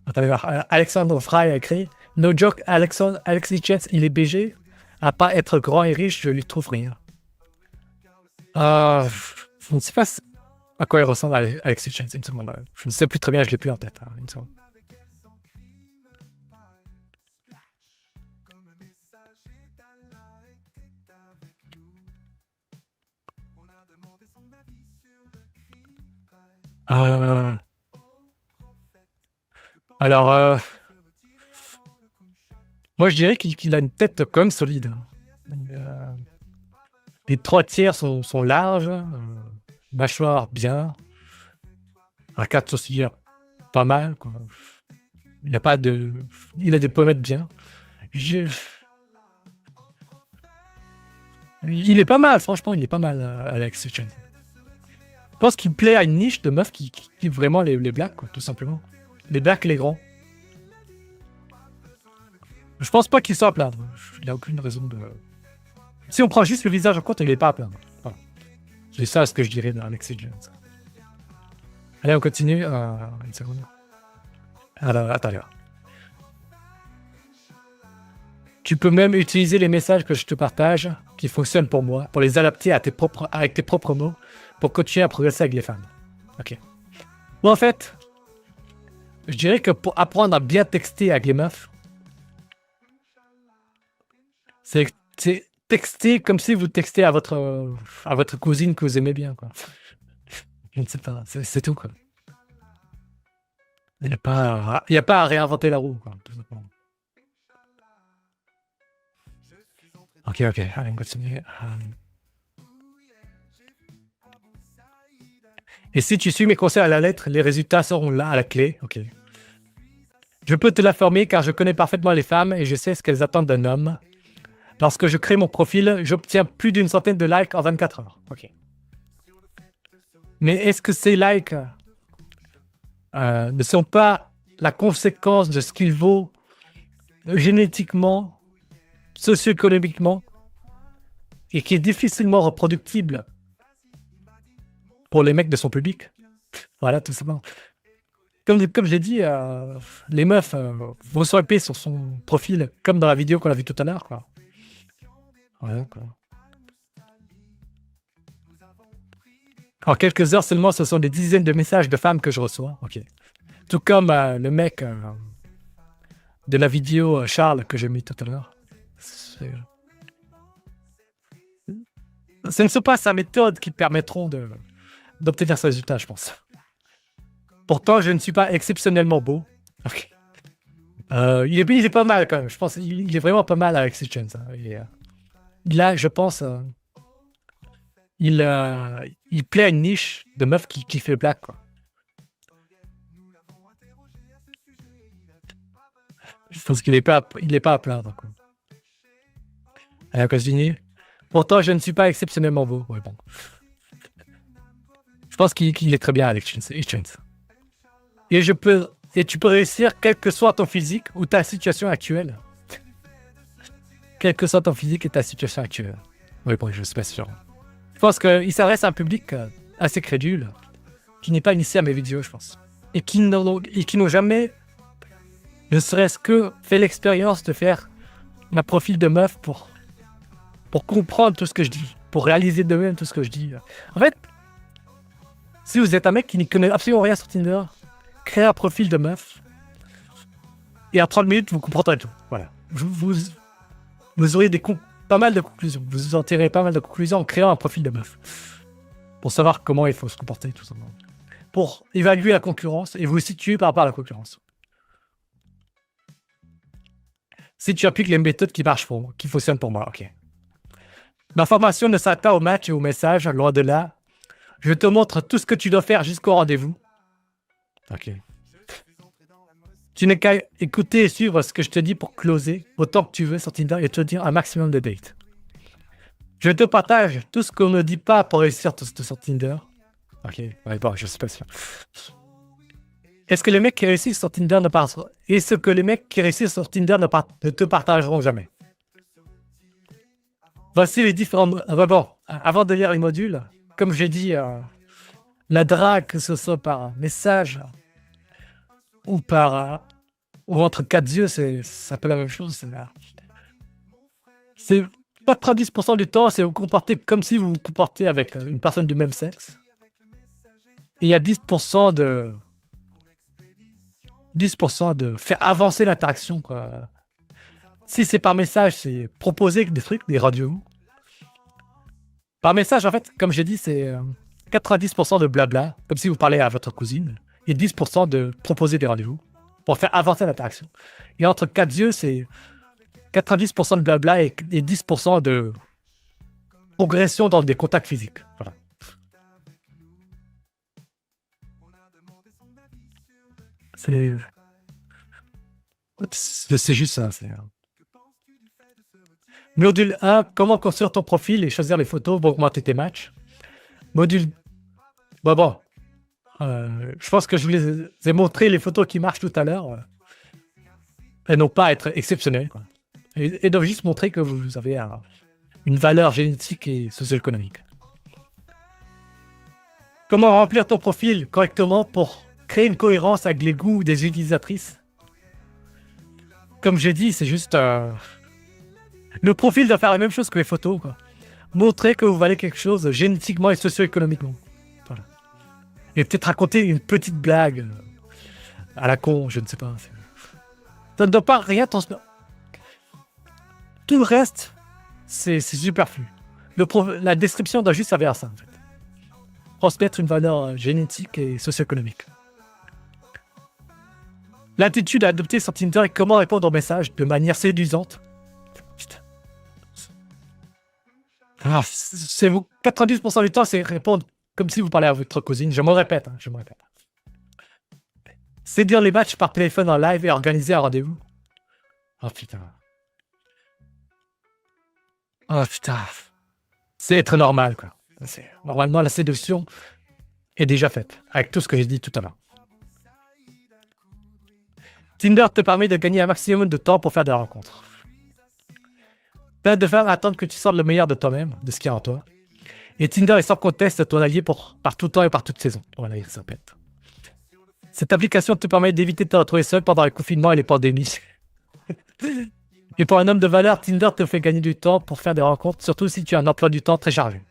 Attendez voir. Alexandre Fry a écrit No joke, Alexis Chance, il est BG. À pas être grand et riche, je lui trouve rien. Je ne sais pas à quoi il ressemble Alexis Chance. Une seconde. Je ne sais plus très bien, je l'ai plus en tête. Une seconde. Alors, moi je dirais qu'il a une tête quand même solide. Les 3/4 sont larges, mâchoire bien, arcade sourcilière pas mal, quoi. Il a des pommettes bien. Il est pas mal, franchement, il est pas mal, Alex Chen. Je pense qu'il plaît à une niche de meufs qui vraiment les blacks, quoi, tout simplement. Les blacks, les grands. Je pense pas qu'il soit à plaindre. Il a aucune raison de. Si on prend juste le visage en compte, il est pas à plaindre. Voilà. C'est ça ce que je dirais dans Alexis Jones. Allez, on continue. Une seconde. Alors, attendez. Tu peux même utiliser les messages que je te partage, qui fonctionnent pour moi, pour les adapter avec tes propres mots, pour continuer à progresser avec les femmes. Ok. Bon, en fait, je dirais que pour apprendre à bien texter avec les meufs, c'est texter comme si vous textez à votre cousine que vous aimez bien, quoi. Je ne sais pas, c'est tout, quoi. Il n'y a pas à réinventer la roue, quoi, tout simplement. Ok, allez, on continue. Et si tu suis mes conseils à la lettre, les résultats seront là, à la clé. Ok. Je peux te l'affirmer car je connais parfaitement les femmes et je sais ce qu'elles attendent d'un homme. Lorsque je crée mon profil, j'obtiens plus d'une centaine de likes en 24 heures. Ok. Mais est-ce que ces likes ne sont pas la conséquence de ce qu'il vaut génétiquement, socio-économiquement, et qui est difficilement reproductible pour les mecs de son public? Voilà, tout simplement. Comme je l'ai dit, les meufs vont swiper sur son profil, comme dans la vidéo qu'on a vue tout à l'heure, quoi. Voilà, quoi. En quelques heures seulement, ce sont des dizaines de messages de femmes que je reçois. Ok. Tout comme le mec de la vidéo Charles que j'ai mis tout à l'heure. Ce ne sont pas sa méthode qui permettront d'obtenir ce résultat, je pense. Pourtant, je ne suis pas exceptionnellement beau. Okay. Il est pas mal quand même. Je pense qu'il est vraiment pas mal avec ses chaînes. Il a, je pense, il plaît à une niche de meufs qui fait black, quoi. Je pense qu'il est pas à plaindre, quoi. Allez, on continue. Pourtant, je ne suis pas exceptionnellement beau. Ouais, bon. Je pense qu'il est très bien avec Hitchens. Et tu peux réussir quel que soit ton physique ou ta situation actuelle. Quel que soit ton physique et ta situation actuelle. Oui, bon, je suis pas sûr. Je pense qu'il s'adresse à un public assez crédule, qui n'est pas initié à mes vidéos, je pense. Et qui n'ont jamais, ne serait-ce que, fait l'expérience de faire un profil de meuf pour comprendre tout ce que je dis, pour réaliser de même tout ce que je dis. En fait, si vous êtes un mec qui ne connaît absolument rien sur Tinder, créez un profil de meuf, et en 30 minutes, vous comprendrez tout. Voilà. Vous aurez pas mal de conclusions. Vous en tirez pas mal de conclusions en créant un profil de meuf. Pour savoir comment il faut se comporter, tout simplement. Pour évaluer la concurrence et vous situer par rapport à la concurrence. Si tu appliques les méthodes qui fonctionnent pour moi, ok. Ma formation ne s'attend au match et au message, loin de là. Je te montre tout ce que tu dois faire jusqu'au rendez-vous. Ok. Tu n'as qu'à écouter et suivre ce que je te dis pour closer autant que tu veux sur Tinder et te dire un maximum de dates. Je te partage tout ce qu'on ne dit pas pour réussir sur Tinder. Ok, ouais, bon, je sais pas sûr. Est-ce que les mecs qui réussissent sur Tinder ne partent... Est-ce que les mecs qui réussissent sur Tinder ne te partageront jamais? Voici les différents... bon, avant de lire les modules, comme j'ai dit, la drague, que ce soit par message ou par... ou entre quatre yeux, c'est un peu la même chose. C'est 90% du temps, c'est vous comporter comme si vous vous comportez avec une personne du même sexe. Et il y a 10% de faire avancer l'interaction, quoi. Si c'est par message, c'est proposer des trucs, des rendez-vous. Par message, en fait, comme j'ai dit, c'est 90% de blabla, comme si vous parlez à votre cousine, et 10% de proposer des rendez-vous pour faire avancer l'interaction. Et entre quatre yeux, c'est 90% de blabla et 10% de progression dans des contacts physiques. Voilà. C'est juste ça. Module 1, comment construire ton profil et choisir les photos pour augmenter tes matchs. Module... Bon. Je pense que je vous ai montré les photos qui marchent tout à l'heure. Et non pas être exceptionnelles, quoi. Et donc juste montrer que vous avez une valeur génétique et socio-économique. Comment remplir ton profil correctement pour créer une cohérence avec les goûts des utilisatrices. Comme j'ai dit, c'est juste... Le profil doit faire la même chose que les photos, quoi. Montrer que vous valez quelque chose génétiquement et socio-économiquement. Voilà. Et peut-être raconter une petite blague à la con, je ne sais pas. Ça ne doit pas rien transmettre. Tout le reste, c'est superflu. La description doit juste servir à ça, en fait. Transmettre une valeur génétique et socio-économique. L'attitude à adopter sur Tinder et comment répondre aux messages de manière séduisante. Putain. Ah, 90% du temps, c'est répondre comme si vous parlez à votre cousine. Je me répète. C'est dire les matchs par téléphone en live et organiser un rendez-vous. Oh putain. C'est être normal, quoi. Normalement, la séduction est déjà faite, avec tout ce que j'ai dit tout à l'heure. Tinder te permet de gagner un maximum de temps pour faire des rencontres. Plein de femmes attendent que tu sortes le meilleur de toi-même, de ce qu'il y a en toi. Et Tinder est sans conteste ton allié par tout temps et par toute saison. Voilà, il se répète. Cette application te permet d'éviter de te retrouver seul pendant le confinement et les pandémies. Et pour un homme de valeur, Tinder te fait gagner du temps pour faire des rencontres, surtout si tu as un emploi du temps très chargé.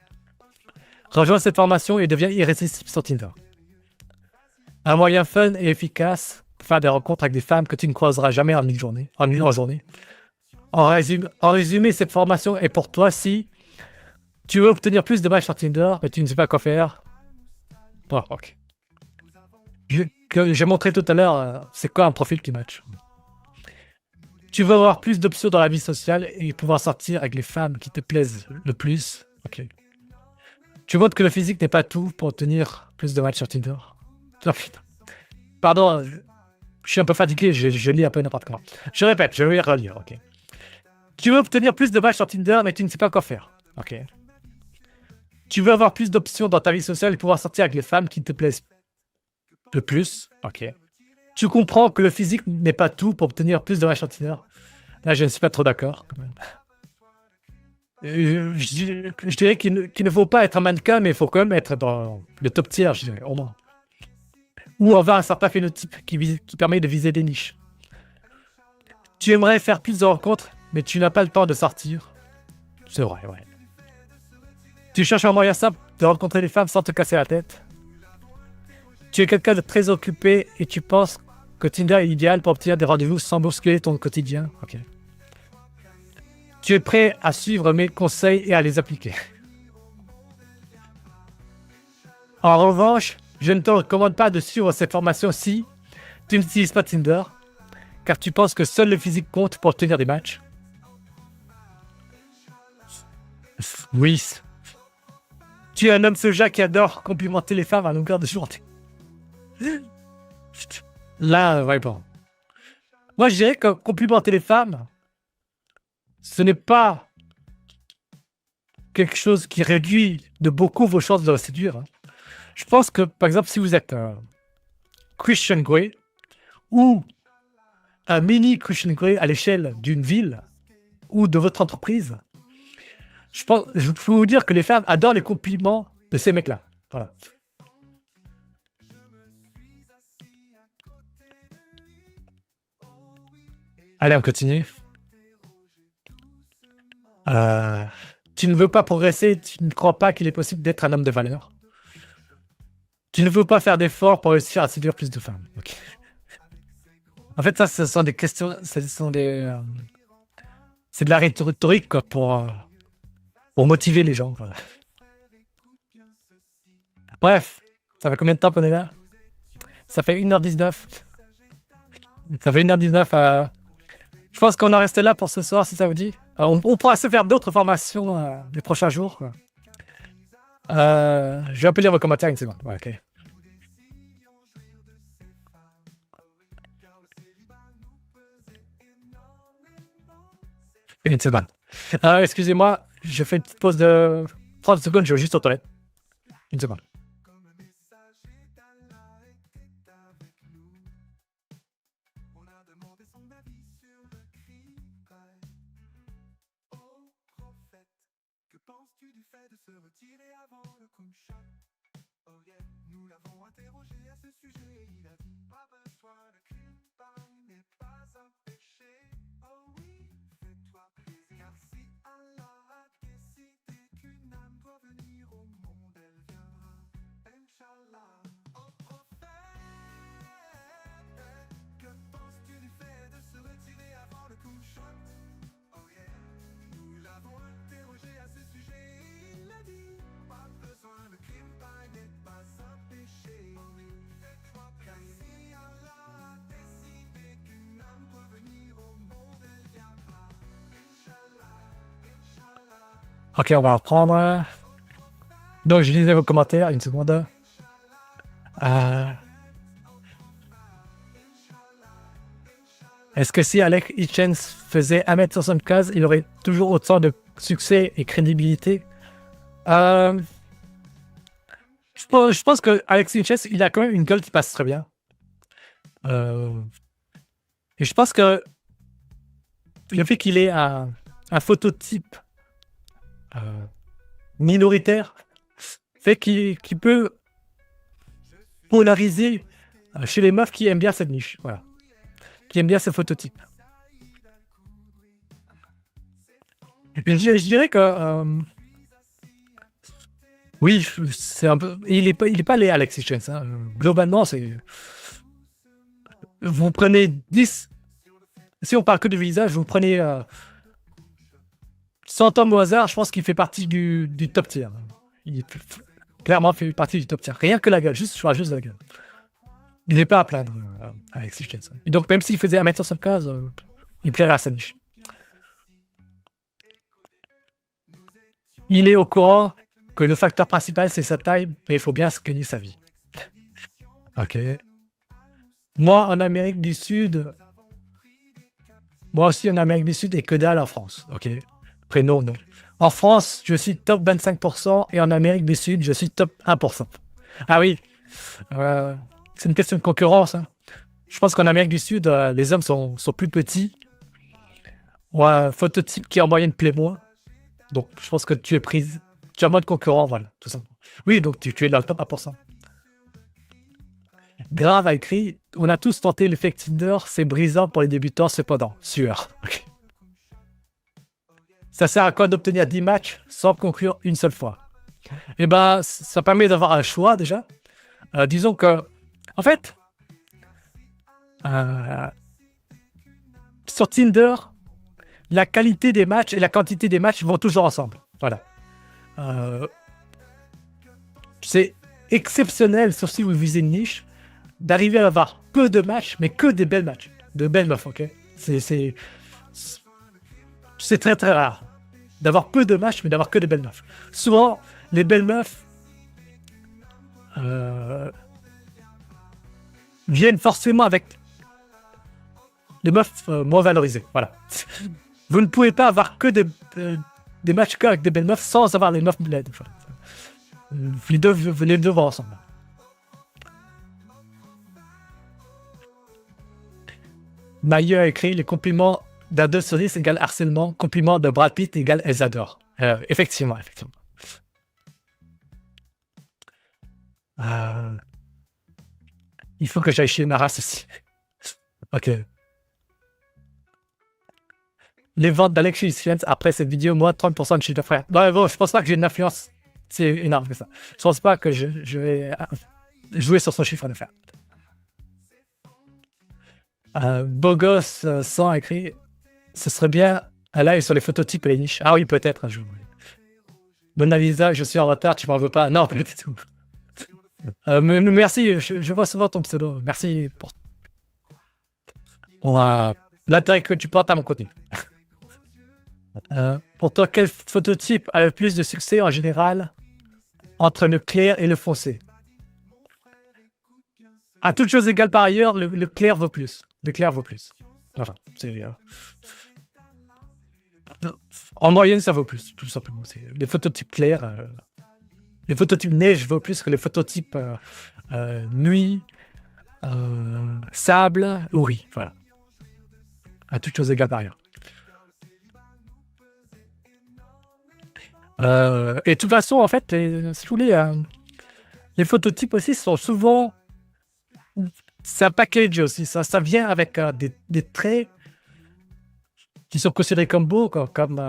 Rejoins cette formation et deviens irrésistible sur Tinder. Un moyen fun et efficace pour faire des rencontres avec des femmes que tu ne croiseras jamais en une journée. En résumé, cette formation est pour toi si tu veux obtenir plus de matchs sur Tinder, mais tu ne sais pas quoi faire. Bon, ok. J'ai montré tout à l'heure, c'est quoi un profil qui match. Tu veux avoir plus d'options dans la vie sociale et pouvoir sortir avec les femmes qui te plaisent le plus. Ok. Tu montres que le physique n'est pas tout pour obtenir plus de matchs sur Tinder. Oh, putain. Pardon, je suis un peu fatigué, je lis un peu n'importe quoi. Je répète, je vais relire, ok. Tu veux obtenir plus de matchs sur Tinder, mais tu ne sais pas quoi faire. Ok. Tu veux avoir plus d'options dans ta vie sociale et pouvoir sortir avec les femmes qui te plaisent le plus. Ok. Tu comprends que le physique n'est pas tout pour obtenir plus de matchs sur Tinder. Là, je ne suis pas trop d'accord, quand même. Je dirais qu'il ne faut pas être un mannequin, mais il faut quand même être dans le top tier, je dirais, au moins. Ou avoir un certain phénotype qui permet de viser des niches. Tu aimerais faire plus de rencontres, mais tu n'as pas le temps de sortir. C'est vrai, ouais. Tu cherches un moyen simple de rencontrer les femmes sans te casser la tête. Tu es quelqu'un de très occupé et tu penses que Tinder est idéal pour obtenir des rendez-vous sans bousculer ton quotidien. Ok. Tu es prêt à suivre mes conseils et à les appliquer. En revanche, je ne te recommande pas de suivre cette formation si tu n'utilises pas Tinder, car tu penses que seul le physique compte pour obtenir des matchs. Oui. Tu es un homme soja qui adore complimenter les femmes à longueur de journée. Là, ouais, bon. Moi, je dirais que complimenter les femmes, ce n'est pas quelque chose qui réduit de beaucoup vos chances de la séduire, hein. Je pense que, par exemple, si vous êtes Christian Grey ou un mini Christian Grey à l'échelle d'une ville ou de votre entreprise, je peux vous dire que les femmes adorent les compliments de ces mecs-là. Voilà. Allez, on continue. Tu ne veux pas progresser, tu ne crois pas qu'il est possible d'être un homme de valeur. Tu ne veux pas faire d'efforts pour réussir à séduire plus de femmes. Ok. En fait, ça, ce sont des questions, c'est de la rhétorique quoi, pour motiver les gens. Voilà. Bref, ça fait combien de temps qu'on est là? Ça fait 1h19. Ça fait 1h19. Je pense qu'on en reste là pour ce soir, si ça vous dit. On pourra se faire d'autres formations les prochains jours. Quoi. Je vais appeler vos commentaires une seconde. Ouais, ok. Une seconde. Excusez-moi, je fais une petite pause de 30 secondes, je vais juste aux toilettes. Une seconde. Ok, on va reprendre. Donc, je lisais vos commentaires, une seconde. Est-ce que si Alex Hitchens faisait 1m75, il aurait toujours autant de succès et crédibilité? Je pense que Alex Hitchens, il a quand même une gueule qui passe très bien. Et je pense que le fait qu'il ait un phototype minoritaire fait qu'il peut polariser chez les meufs qui aiment bien cette niche, voilà, qui aiment bien ce phototype. Et puis je dirais que oui, c'est un peu, il est pas les Alex Hitchens, hein. Globalement, c'est vous prenez 10, si on parle que de visage, vous prenez 100 hommes au hasard, je pense qu'il fait partie du top tier. Il clairement fait partie du top tier. Rien que la gueule, juste la gueule. Il n'est pas à plaindre avec Hitchens. Et donc, même s'il faisait 1m75, il plairait à sa niche. Il est au courant que le facteur principal, c'est sa taille, mais il faut bien se gagner sa vie. Ok. Moi, en Amérique du Sud, et que dalle en France. Ok. Après, non. En France, je suis top 25% et en Amérique du Sud, je suis top 1%. Ah oui, c'est une question de concurrence. Hein. Je pense qu'en Amérique du Sud, les hommes sont plus petits. Ouais, phototype qui en moyenne plaît moins. Donc, je pense que tu es en mode concurrent, voilà, tout simplement. Oui, donc tu es dans le top 1%. Grave a écrit, on a tous tenté l'effet Tinder, c'est brisant pour les débutants cependant. Sueur. Okay. Ça sert à quoi d'obtenir 10 matchs sans conclure une seule fois? Eh ben, ça permet d'avoir un choix déjà. Disons que, en fait, sur Tinder, la qualité des matchs et la quantité des matchs vont toujours ensemble. Voilà. C'est exceptionnel, sauf si vous visez une niche, d'arriver à avoir peu de matchs, mais que des belles matchs. De belles meufs, ok? C'est très très rare d'avoir peu de matchs, mais d'avoir que des belles meufs. Souvent, les belles meufs, viennent forcément avec des meufs moins valorisées. Voilà. Vous ne pouvez pas avoir que des matchs avec des belles meufs sans avoir les meufs bled. Voilà. Les deux vont ensemble. Maillot a écrit les compliments d'un 2 sur 10 égale harcèlement, compliments de Brad Pitt égale elles adorent. Effectivement. Il faut que j'aille chez ma race aussi. Ok. Les ventes d'Alexis Friends après cette vidéo, moins 30% de chiffre d'affaires. Ouais, bon, je pense pas que j'ai une influence. C'est énorme que ça. Je pense pas que je vais jouer sur son chiffre d'affaires. Beau gosse sans écrit. Ce serait bien un live sur les phototypes et les niches. Ah oui, peut-être un jour. Mona Lisa, je suis en retard, tu m'en veux pas. Non, pas du tout. Mais merci, je vois souvent ton pseudo. Merci pour l'intérêt que tu portes à mon contenu. Pour toi, quel phototype a le plus de succès en général entre le clair et le foncé? À toutes choses égales par ailleurs, le clair vaut plus. Le clair vaut plus. Enfin, c'est... en moyenne, ça vaut plus, tout simplement. Les phototypes clairs, les phototypes neige vaut plus que les phototypes nuit, sable ou riz. Voilà. À toutes choses égales par ailleurs. Et de toute façon, en fait, si vous voulez, les phototypes aussi sont souvent... C'est un package aussi. Ça vient avec des traits qui sont considérés comme beaux, comme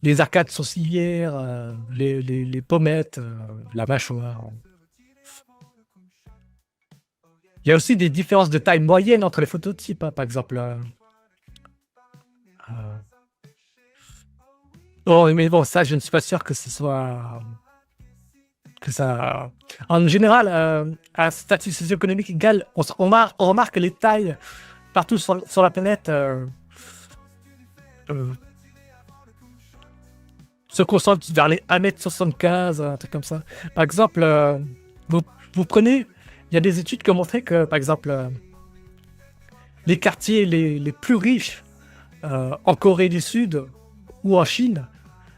les arcades sourcilières, les pommettes, la mâchoire. Il y a aussi des différences de taille moyenne entre les phototypes, hein, par exemple. Oh, mais bon, ça, je ne suis pas sûr que ce soit... que ça... En général, à statut socio-économique égal, on remarque que les tailles partout sur la planète se concentrent vers les 1m75, un truc comme ça. Par exemple, vous prenez... Il y a des études qui ont montré que, par exemple, les quartiers les plus riches en Corée du Sud ou en Chine,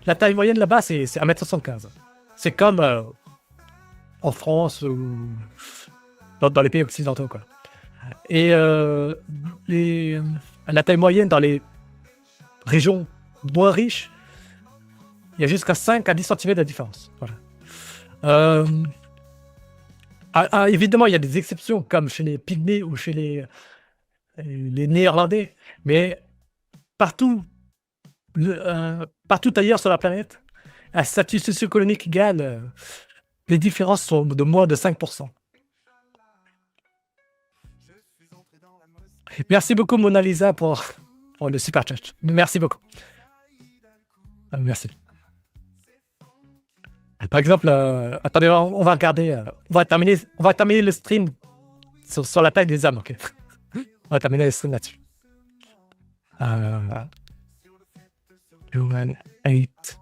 la taille moyenne là-bas, c'est 1m75. C'est comme en France ou dans les pays occidentaux, quoi. Et la taille moyenne dans les régions moins riches, il y a jusqu'à 5 à 10 cm de différence. Voilà. Évidemment, il y a des exceptions, comme chez les Pygmées ou chez les Néerlandais, mais partout ailleurs sur la planète, à statut socio-économique égal, les différences sont de moins de 5%. Merci beaucoup, Mona Lisa, pour le super chat. Merci beaucoup. Merci. Par exemple, attendez, on va regarder, on va terminer le stream sur la taille des âmes, ok. On va terminer le stream là-dessus. Human 8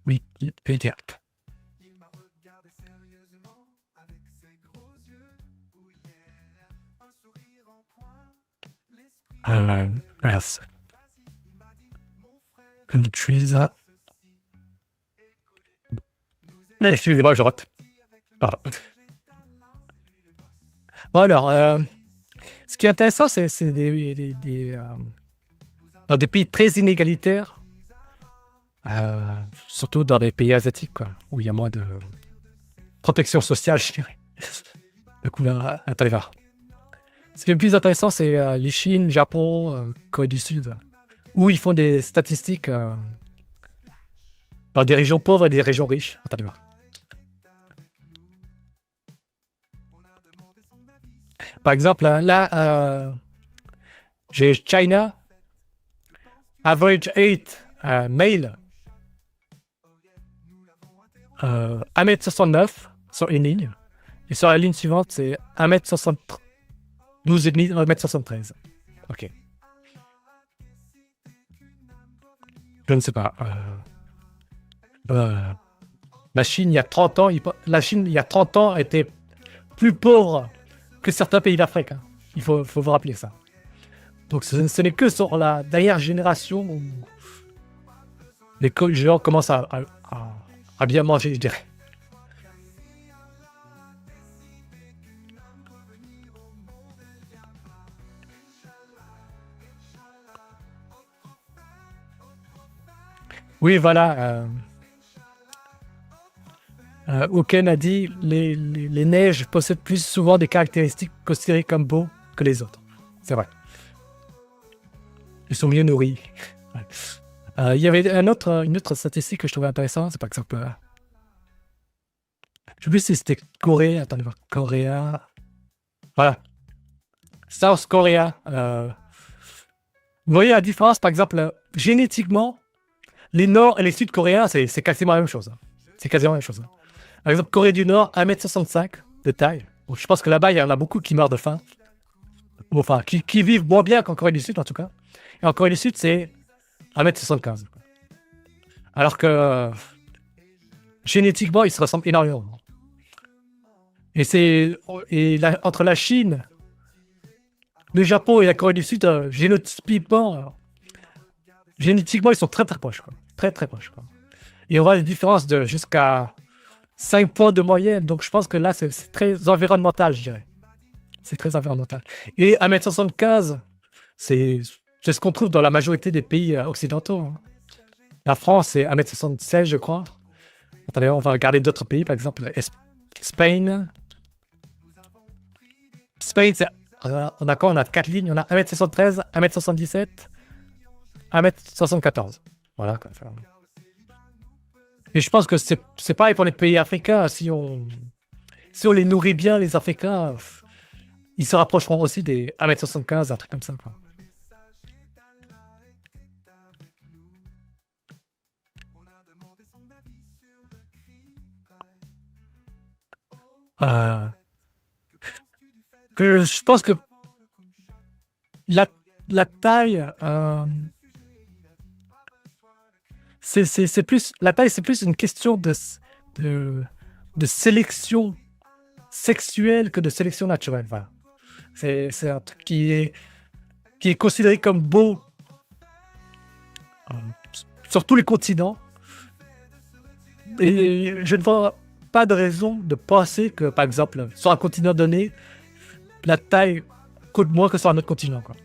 Wikipédia. Merci. Countries. Excusez-moi, je rate. Pardon. Bon alors, ce qui est intéressant, c'est dans des pays très inégalitaires, surtout dans les pays asiatiques, quoi, où il y a moins de protection sociale, je dirais. Du coup, là, attendez voir. Ce qui est le plus intéressant, c'est les Chine, Japon, Corée du Sud, où ils font des statistiques dans des régions pauvres et des régions riches. Attendez voir. Par exemple, là, j'ai China, average 8 male, 1m69 sur une ligne. Et sur la ligne suivante, c'est 1m73. 12,5, 1m73. Ok. Je ne sais pas. La Chine, il y a 30 ans, était plus pauvres que certains pays d'Afrique. Hein. Il faut vous rappeler ça. Donc ce n'est que sur la dernière génération où les gens commencent à bien manger, je dirais. Oui, voilà. Oken a dit les neiges possèdent plus souvent des caractéristiques considérées comme beaux que les autres. C'est vrai. Ils sont mieux nourris. Ouais. Il y avait une autre statistique que je trouvais intéressante. C'est par exemple. Je ne sais plus si c'était Corée. Attendez voir. Corée. Voilà. South Korea. Vous voyez la différence, par exemple, génétiquement, les Nord et les Sud-Coréens, c'est quasiment la même chose. Hein. C'est quasiment la même chose. Hein. Par exemple, Corée du Nord, 1m65 de taille. Donc, je pense que là-bas, il y en a beaucoup qui meurent de faim. Ou, enfin, qui vivent moins bien qu'en Corée du Sud, en tout cas. Et en Corée du Sud, c'est 1m75. Alors que génétiquement, ils se ressemblent énormément. Et entre la Chine, le Japon et la Corée du Sud, génétiquement, ils sont très très proches. Quoi. Très très proches. Quoi. Et on voit une différence de jusqu'à 5 points de moyenne. Donc je pense que là, c'est très environnemental, je dirais. C'est très environnemental. Et 1m75, c'est ce qu'on trouve dans la majorité des pays occidentaux. Hein. La France, c'est 1m76, je crois. Attendez, on va regarder d'autres pays, par exemple, Spain. Spain, c'est... On a quoi? On a 4 lignes. On a 1m73, 1m77, 1m74. Voilà. Quoi. Et je pense que c'est pareil pour les pays africains. Si on les nourrit bien, les Africains, ils se rapprocheront aussi des 1m75, un truc comme ça. Quoi. Je pense que la taille, c'est plus la taille, c'est plus une question de sélection sexuelle que de sélection naturelle. Voilà. C'est un truc qui est considéré comme beau sur tous les continents. Et je ne vois pas de raison de penser que, par exemple, sur un continent donné, la taille coûte moins que sur un autre continent. Quoi.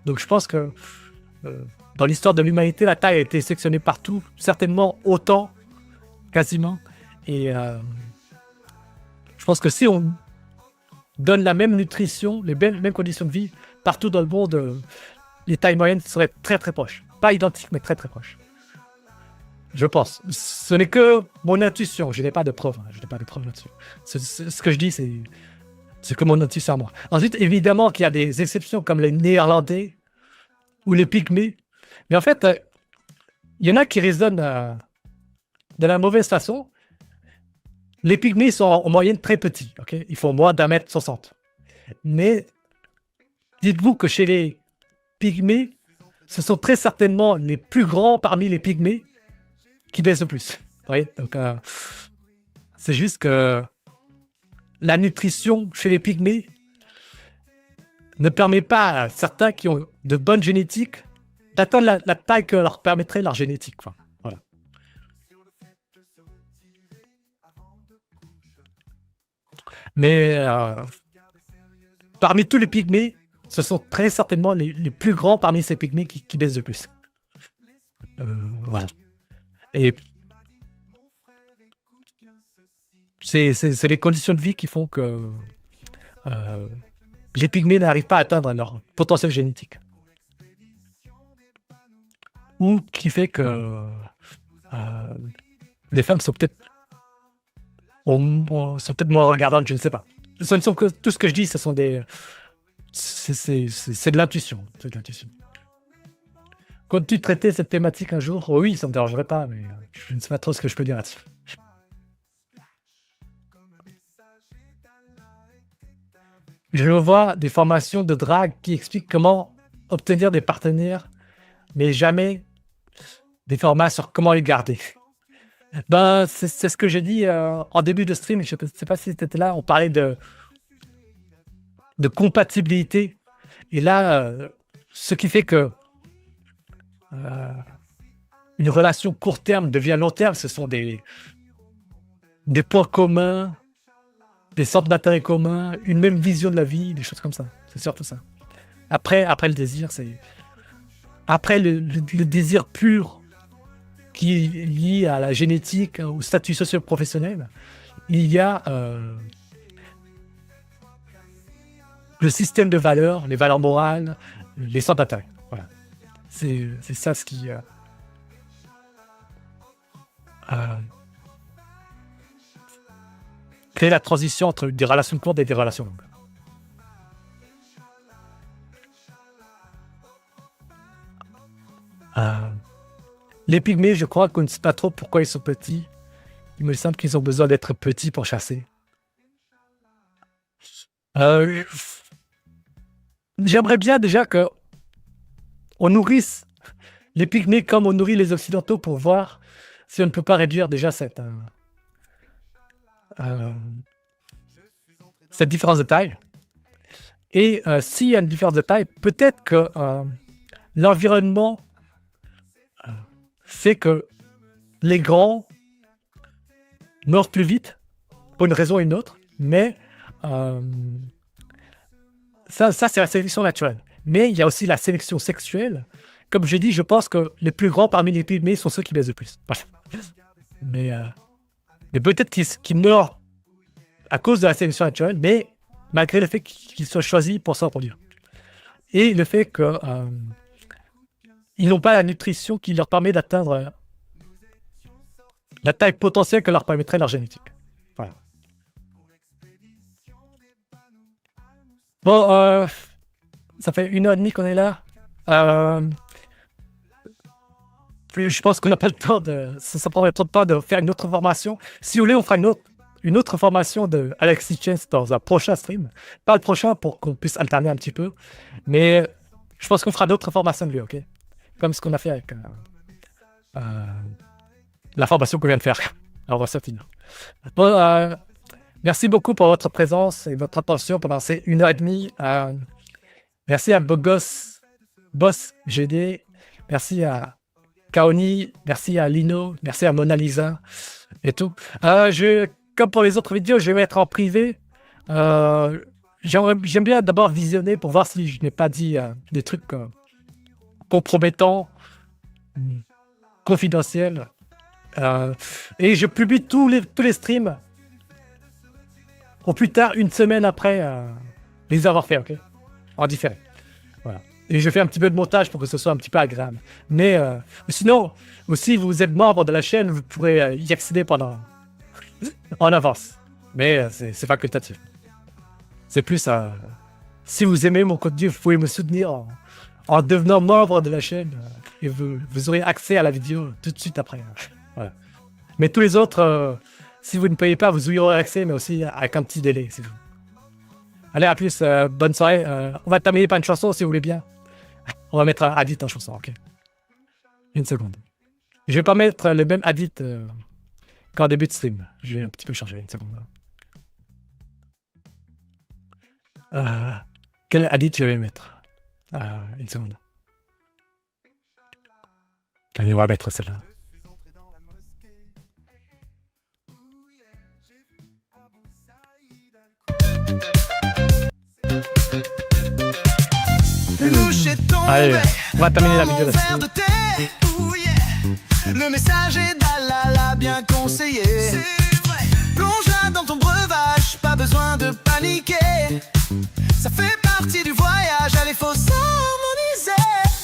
Donc je pense que dans l'histoire de l'humanité, la taille a été sélectionnée partout, certainement autant, quasiment. Et je pense que si on donne la même nutrition, les mêmes conditions de vie, partout dans le monde, les tailles moyennes seraient très très proches. Pas identiques, mais très très proches. Je pense. Ce n'est que mon intuition. Je n'ai pas de preuves. Hein. Je n'ai pas de preuves là-dessus. Ce que je dis, c'est que mon intuition à moi. Ensuite, évidemment qu'il y a des exceptions comme les Néerlandais ou les Pygmées. Mais en fait, il y en a qui raisonnent de la mauvaise façon. Les Pygmées sont en moyenne très petits. Okay? Ils font moins d'1m60. Mais dites-vous que chez les Pygmées, ce sont très certainement les plus grands parmi les Pygmées qui baissent le plus. Vous voyez? Donc, c'est juste que la nutrition chez les Pygmées ne permet pas à certains qui ont de bonnes génétiques d'atteindre la taille que leur permettrait leur génétique. Enfin, voilà. Mais parmi tous les Pygmées, ce sont très certainement les plus grands parmi ces Pygmées qui baissent le plus. Voilà. Et c'est les conditions de vie qui font que les Pygmées n'arrivent pas à atteindre leur potentiel génétique. Ou qui fait que les femmes sont peut-être moins regardantes, je ne sais pas. Ce ne sont que, tout ce que je dis, ce sont c'est de l'intuition. C'est de l'intuition. Comptes-tu traiter cette thématique un jour? Oh oui, ça ne me dérangerait pas, mais je ne sais pas trop ce que je peux dire là-dessus. Je vois des formations de drague qui expliquent comment obtenir des partenaires, mais jamais des formats sur comment les garder. Ben, c'est ce que j'ai dit en début de stream. Je ne sais pas si tu étais là. On parlait de compatibilité. Et là, ce qui fait que une relation court terme devient long terme, ce sont des points communs, des centres d'intérêt communs, une même vision de la vie, des choses comme ça. C'est surtout ça. Après le désir, c'est... Après le désir pur qui est lié à la génétique, au statut socio-professionnel, il y a le système de valeurs, les valeurs morales, les centres d'intérêt. Voilà. C'est ça ce qui... créer la transition entre des relations courtes et des relations longues. Les pygmées, je crois qu'on ne sait pas trop pourquoi ils sont petits. Il me semble qu'ils ont besoin d'être petits pour chasser. J'aimerais bien déjà que on nourrisse les pygmées comme on nourrit les occidentaux pour voir si on ne peut pas réduire déjà cette différence de taille. Et s'il y a une différence de taille, peut-être que l'environnement fait que les grands meurent plus vite, pour une raison ou une autre, mais ça c'est la sélection naturelle. Mais il y a aussi la sélection sexuelle. Comme j'ai dit, je pense que les plus grands parmi les pygmées sont ceux qui baisent le plus. Mais peut-être qu'ils meurent à cause de la sélection naturelle, mais malgré le fait qu'ils soient choisis pour s'en reproduire. Et le fait que ils n'ont pas la nutrition qui leur permet d'atteindre la taille potentielle que leur permettrait leur génétique. Voilà. Bon, ça fait 1h30 qu'on est là. Je pense qu'on n'a pas le temps de... Ça prendrait trop de temps de faire une autre formation. Si vous voulez, on fera une autre formation de Alexis Chance dans un prochain stream. Pas le prochain pour qu'on puisse alterner un petit peu. Mais je pense qu'on fera d'autres formations de lui, ok? Comme ce qu'on a fait avec la formation qu'on vient de faire. Alors, on va se finir. Bon, merci beaucoup pour votre présence et votre attention pendant ces 1h30. Merci à Boss GD. Merci à Kaoni. Merci à Lino. Merci à Mona Lisa. Et tout. Comme pour les autres vidéos, je vais mettre en privé. J'aime bien d'abord visionner pour voir si je n'ai pas dit des trucs compromettants, confidentiels. Et je publie tous les streams au plus tard une semaine après les avoir fait, ok? En différé. Voilà. Et je fais un petit peu de montage pour que ce soit un petit peu agréable. Mais sinon, aussi, vous êtes membre de la chaîne, vous pourrez y accéder en avance. Mais c'est facultatif. C'est plus si vous aimez mon contenu, vous pouvez me soutenir en devenant membre de la chaîne et vous aurez accès à la vidéo tout de suite après. Voilà. Mais tous les autres, si vous ne payez pas, vous y aurez accès, mais aussi avec un petit délai. C'est tout. Allez, à plus, bonne soirée. On va terminer par une chanson si vous voulez bien. On va mettre Hadith en chanson, ok? Une seconde. Je vais pas mettre le même Hadith qu'en début de stream. Je vais un petit peu changer, une seconde. Quel Hadith je vais mettre? Une seconde. Allez, on va mettre celle-là. Allez, on va terminer la vidéo là-dessus. Le messager d'Allah l'a bien conseillé. Plonge dans ton breuvage, pas besoin de paniquer. Ça fait partie du voyage, allez, faut s'harmoniser.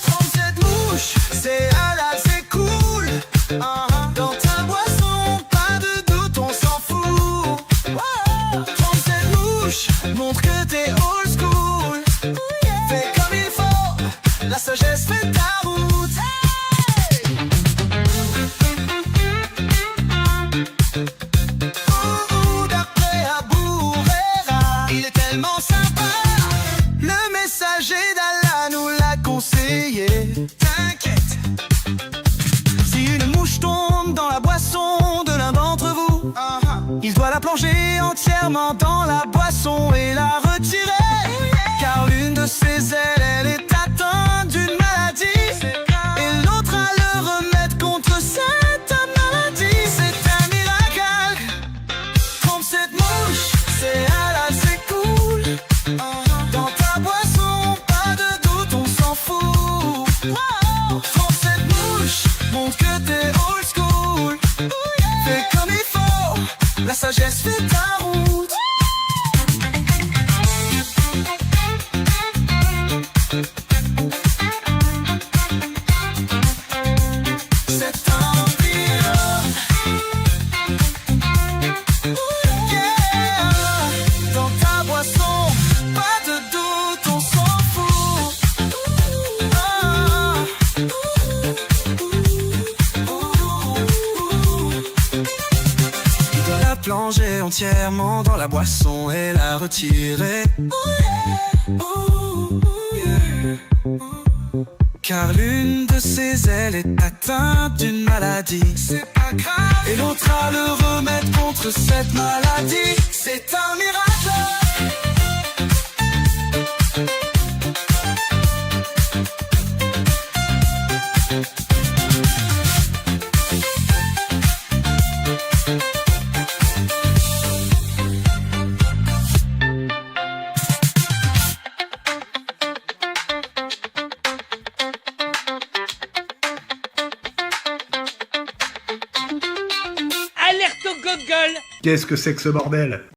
37 mouches, c'est halal, c'est cool. Dans ta boisson, pas de doute, on s'en fout. 37 mouches, montre que t'es old school. Fais comme il faut, la sagesse fait ta route. D'après Abu Huraira, il est tellement sympa. Le messager d'Allah nous l'a entièrement dans la boisson et la retirer. Car l'une de ses ailes, elle est atteinte d'une maladie. Et l'autre a le remède contre cette maladie. C'est un miracle. Trompe cette mouche, c'est halal, c'est cool. Dans ta boisson, pas de doute, on s'en fout. Trompe cette mouche, montre que t'es old school. Fais comme il faut, la sagesse fait ta route. C'est un pirate. Yeah. Dans ta boisson, pas de doute, on s'en fout. Il doit la plonger entièrement dans la boisson et la retirer. Car l'une de ses ailes est atteinte d'une maladie. C'est pas grave. Et l'autre a le remède contre cette maladie. C'est un miracle. Alerte au Google. Qu'est-ce que c'est que ce bordel?